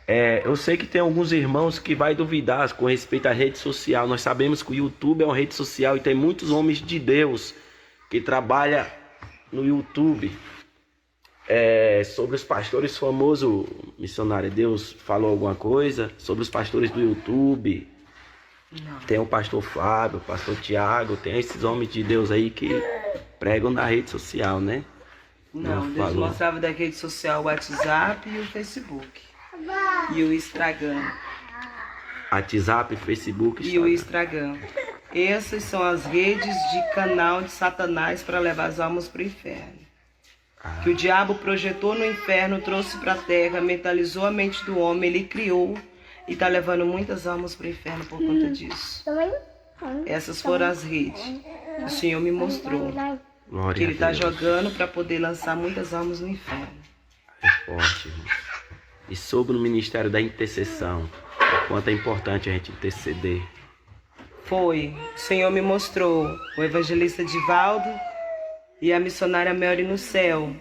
Eu sei que tem alguns irmãos que vai duvidar com respeito à rede social. Nós sabemos que o YouTube é uma rede social e tem muitos homens de Deus que trabalham no YouTube. Sobre os pastores famosos, missionário, Deus falou alguma coisa sobre os pastores do YouTube? Não. Tem o pastor Fábio, o pastor Tiago, tem esses homens de Deus aí que pregam na rede social, né? Não, Deus falou. mostrava da rede social o WhatsApp e o Facebook. E o Instagram. WhatsApp, Facebook, E o Instagram. Instagram. Essas são as redes de canal de Satanás para levar as almas para o inferno. Que o diabo projetou no inferno, trouxe para a terra, mentalizou a mente do homem, ele criou e está levando muitas almas para o inferno por conta disso. Essas foram as redes. O Senhor me mostrou Glória que Ele a está Deus. jogando para poder lançar muitas almas no inferno. É forte, irmão. E sobre o ministério da intercessão, o quanto é importante a gente interceder. Foi, o Senhor me mostrou o evangelista Divaldo e a missionária Mary no céu,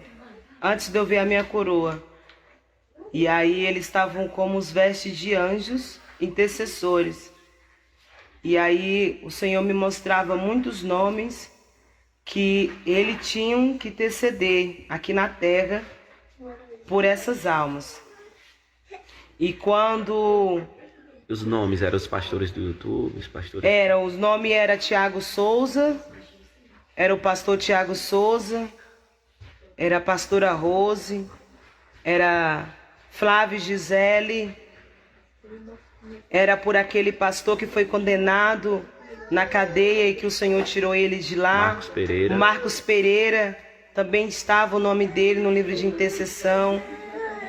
antes de eu ver a minha coroa. E aí eles estavam como os vestes de anjos intercessores. E aí o Senhor me mostrava muitos nomes que ele tinham que interceder aqui na terra por essas almas. E quando Os nomes eram os pastores do YouTube, os pastores... os nomes era Tiago Souza, era o pastor Tiago Souza, era a pastora Rose, era Flávio Gisele, era por aquele pastor que foi condenado na cadeia e que o Senhor tirou ele de lá. Marcos Pereira. Marcos Pereira, também estava o nome dele no livro de intercessão.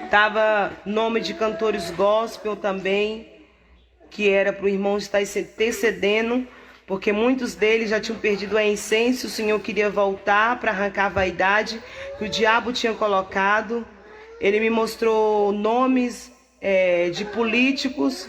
Estava nome de cantores gospel também, que era para o irmão estar intercedendo, porque muitos deles já tinham perdido a essência. O Senhor queria voltar para arrancar a vaidade que o diabo tinha colocado. Ele me mostrou nomes de políticos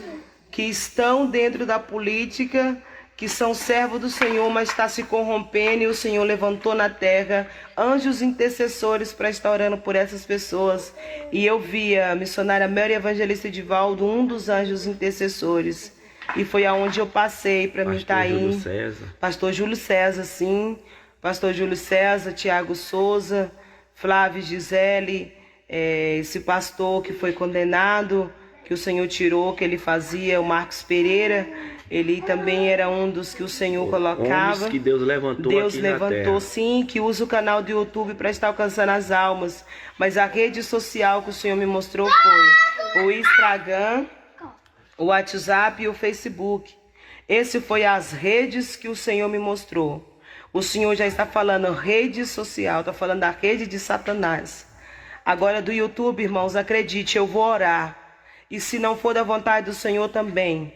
que estão dentro da política, que são servos do Senhor, mas está se corrompendo, e o Senhor levantou na terra anjos intercessores para estar orando por essas pessoas. E eu via a missionária Mary Evangelista Divaldo, um dos anjos intercessores. E foi aonde eu passei para mim estar Júlio aí. César. Pastor Júlio César, sim. Pastor Júlio César, Tiago Souza, Flávio Gisele, esse pastor que foi condenado, que o Senhor tirou, que ele fazia, o Marcos Pereira. Ele também era um dos que o Senhor colocava. Homens que Deus levantou Deus aqui na levantou, terra. sim, que usa o canal do YouTube para estar alcançando as almas. Mas a rede social que o Senhor me mostrou foi o Instagram, o WhatsApp e o Facebook. Esse foi as redes que o Senhor me mostrou. O Senhor já está falando rede social, está falando da rede de Satanás. Agora do YouTube, irmãos, acredite, eu vou orar. E se não for da vontade do Senhor também,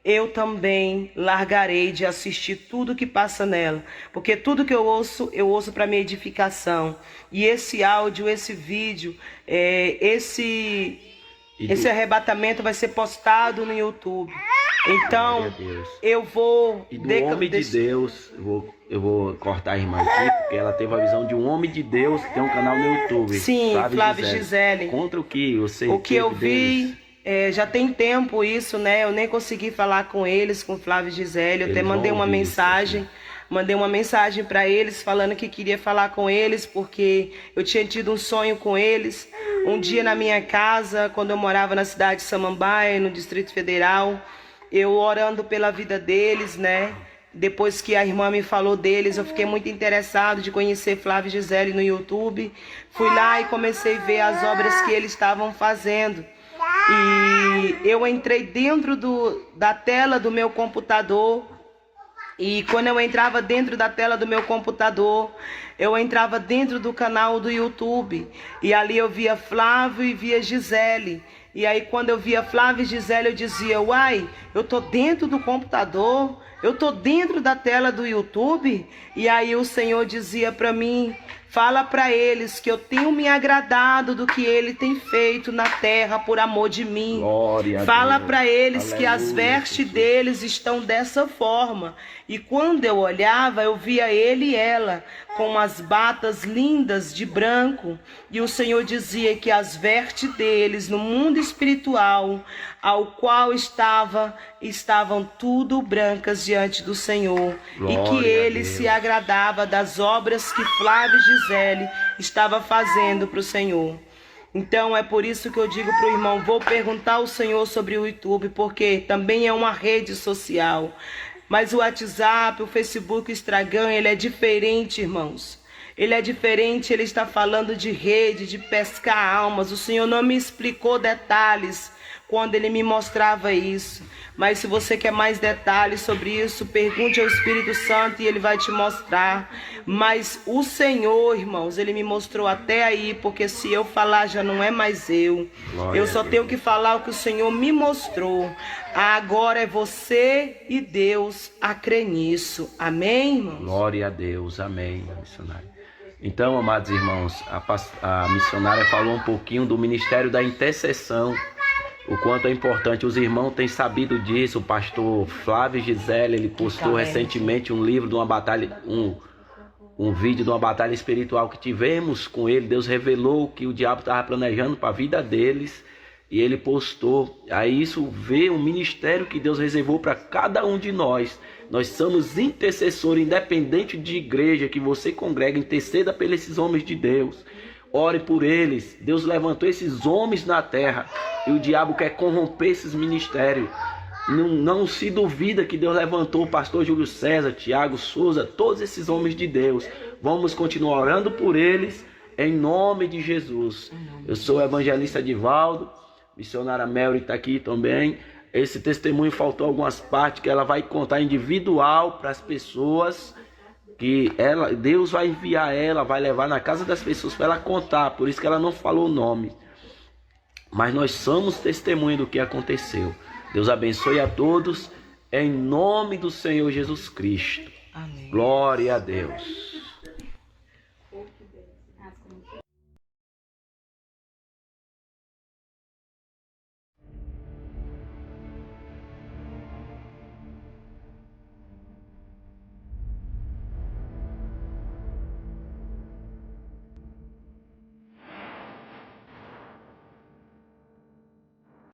eu também largarei de assistir tudo que passa nela. Porque tudo que eu ouço para minha edificação. E esse áudio, esse vídeo, esse arrebatamento vai ser postado no YouTube. Então, Glória a Deus. eu vou... E do homem de Deus, eu vou cortar a irmã aqui, porque ela teve a visão de um homem de Deus que tem um canal no YouTube. Sim, Flávio Gisele. Contra o que você O que eu teve vi... deles? já tem tempo isso, né? Eu nem consegui falar com eles, com Flávio e Gisele. Eu até Eles mandei vão uma ouvir isso mensagem. aqui. Mandei uma mensagem para eles falando que queria falar com eles, porque eu tinha tido um sonho com eles. Um dia na minha casa, quando eu morava na cidade de Samambaia, no Distrito Federal, eu orando pela vida deles, né? Depois que a irmã me falou deles, eu fiquei muito interessado de conhecer Flávio e Gisele no YouTube. Fui lá e comecei a ver as obras que eles estavam fazendo. E eu entrei dentro da tela do meu computador. E quando eu entrava dentro da tela do meu computador, eu entrava dentro do canal do YouTube. E ali eu via Flávio e via Gisele. E aí quando eu via Flávio e Gisele, eu dizia, uai, eu tô dentro do computador, eu tô dentro da tela do YouTube. E aí o Senhor dizia para mim, fala para eles que eu tenho me agradado do que ele tem feito na terra por amor de mim. Glória a Fala Deus. para eles que as Aleluia, vestes Jesus. deles estão dessa forma. E quando eu olhava, eu via ele e ela com umas batas lindas de branco. E o Senhor dizia que as vestes deles no mundo espiritual, ao qual estavam tudo brancas diante do Senhor, e que ele se agradava das obras que Flávio e Gisele estava fazendo para o Senhor. Então é por isso que eu digo para o irmão, vou perguntar ao Senhor sobre o YouTube, porque também é uma rede social. Mas o WhatsApp, o Facebook, o Instagram, ele é diferente, irmãos. Ele é diferente, ele está falando de rede, de pescar almas. O Senhor não me explicou detalhes quando ele me mostrava isso. Mas se você quer mais detalhes sobre isso, pergunte ao Espírito Santo e ele vai te mostrar. Mas o Senhor, irmãos, ele me mostrou até aí, porque se eu falar já não é mais eu. Eu só tenho que falar o que o Senhor me mostrou. Agora é você e Deus a crer nisso. Amém, irmãos? Glória a Deus, amém, missionária. Então, amados irmãos, a missionária falou um pouquinho do ministério da intercessão, o quanto é importante. Os irmãos têm sabido disso. O pastor Flávio Gisele, ele postou recentemente um livro de uma batalha, um vídeo de uma batalha espiritual que tivemos com ele. Deus revelou que o diabo estava planejando para a vida deles e ele postou. Aí isso vê um ministério que Deus reservou para cada um de nós. Nós somos intercessores, independente de igreja que você congrega, interceda por esses homens de Deus. Ore por eles. Deus levantou esses homens na terra e o diabo quer corromper esses ministérios. Não se duvida que Deus levantou o pastor Júlio César, Tiago Souza, todos esses homens de Deus. Vamos continuar orando por eles em nome de Jesus. Eu sou o evangelista Divaldo, missionária Mary está aqui também. Esse testemunho faltou algumas partes que ela vai contar individual para as pessoas, que Deus vai enviar ela, vai levar na casa das pessoas para ela contar, por isso que ela não falou o nome. Mas nós somos testemunha do que aconteceu. Deus abençoe a todos, em nome do Senhor Jesus Cristo. Amém. Glória a Deus.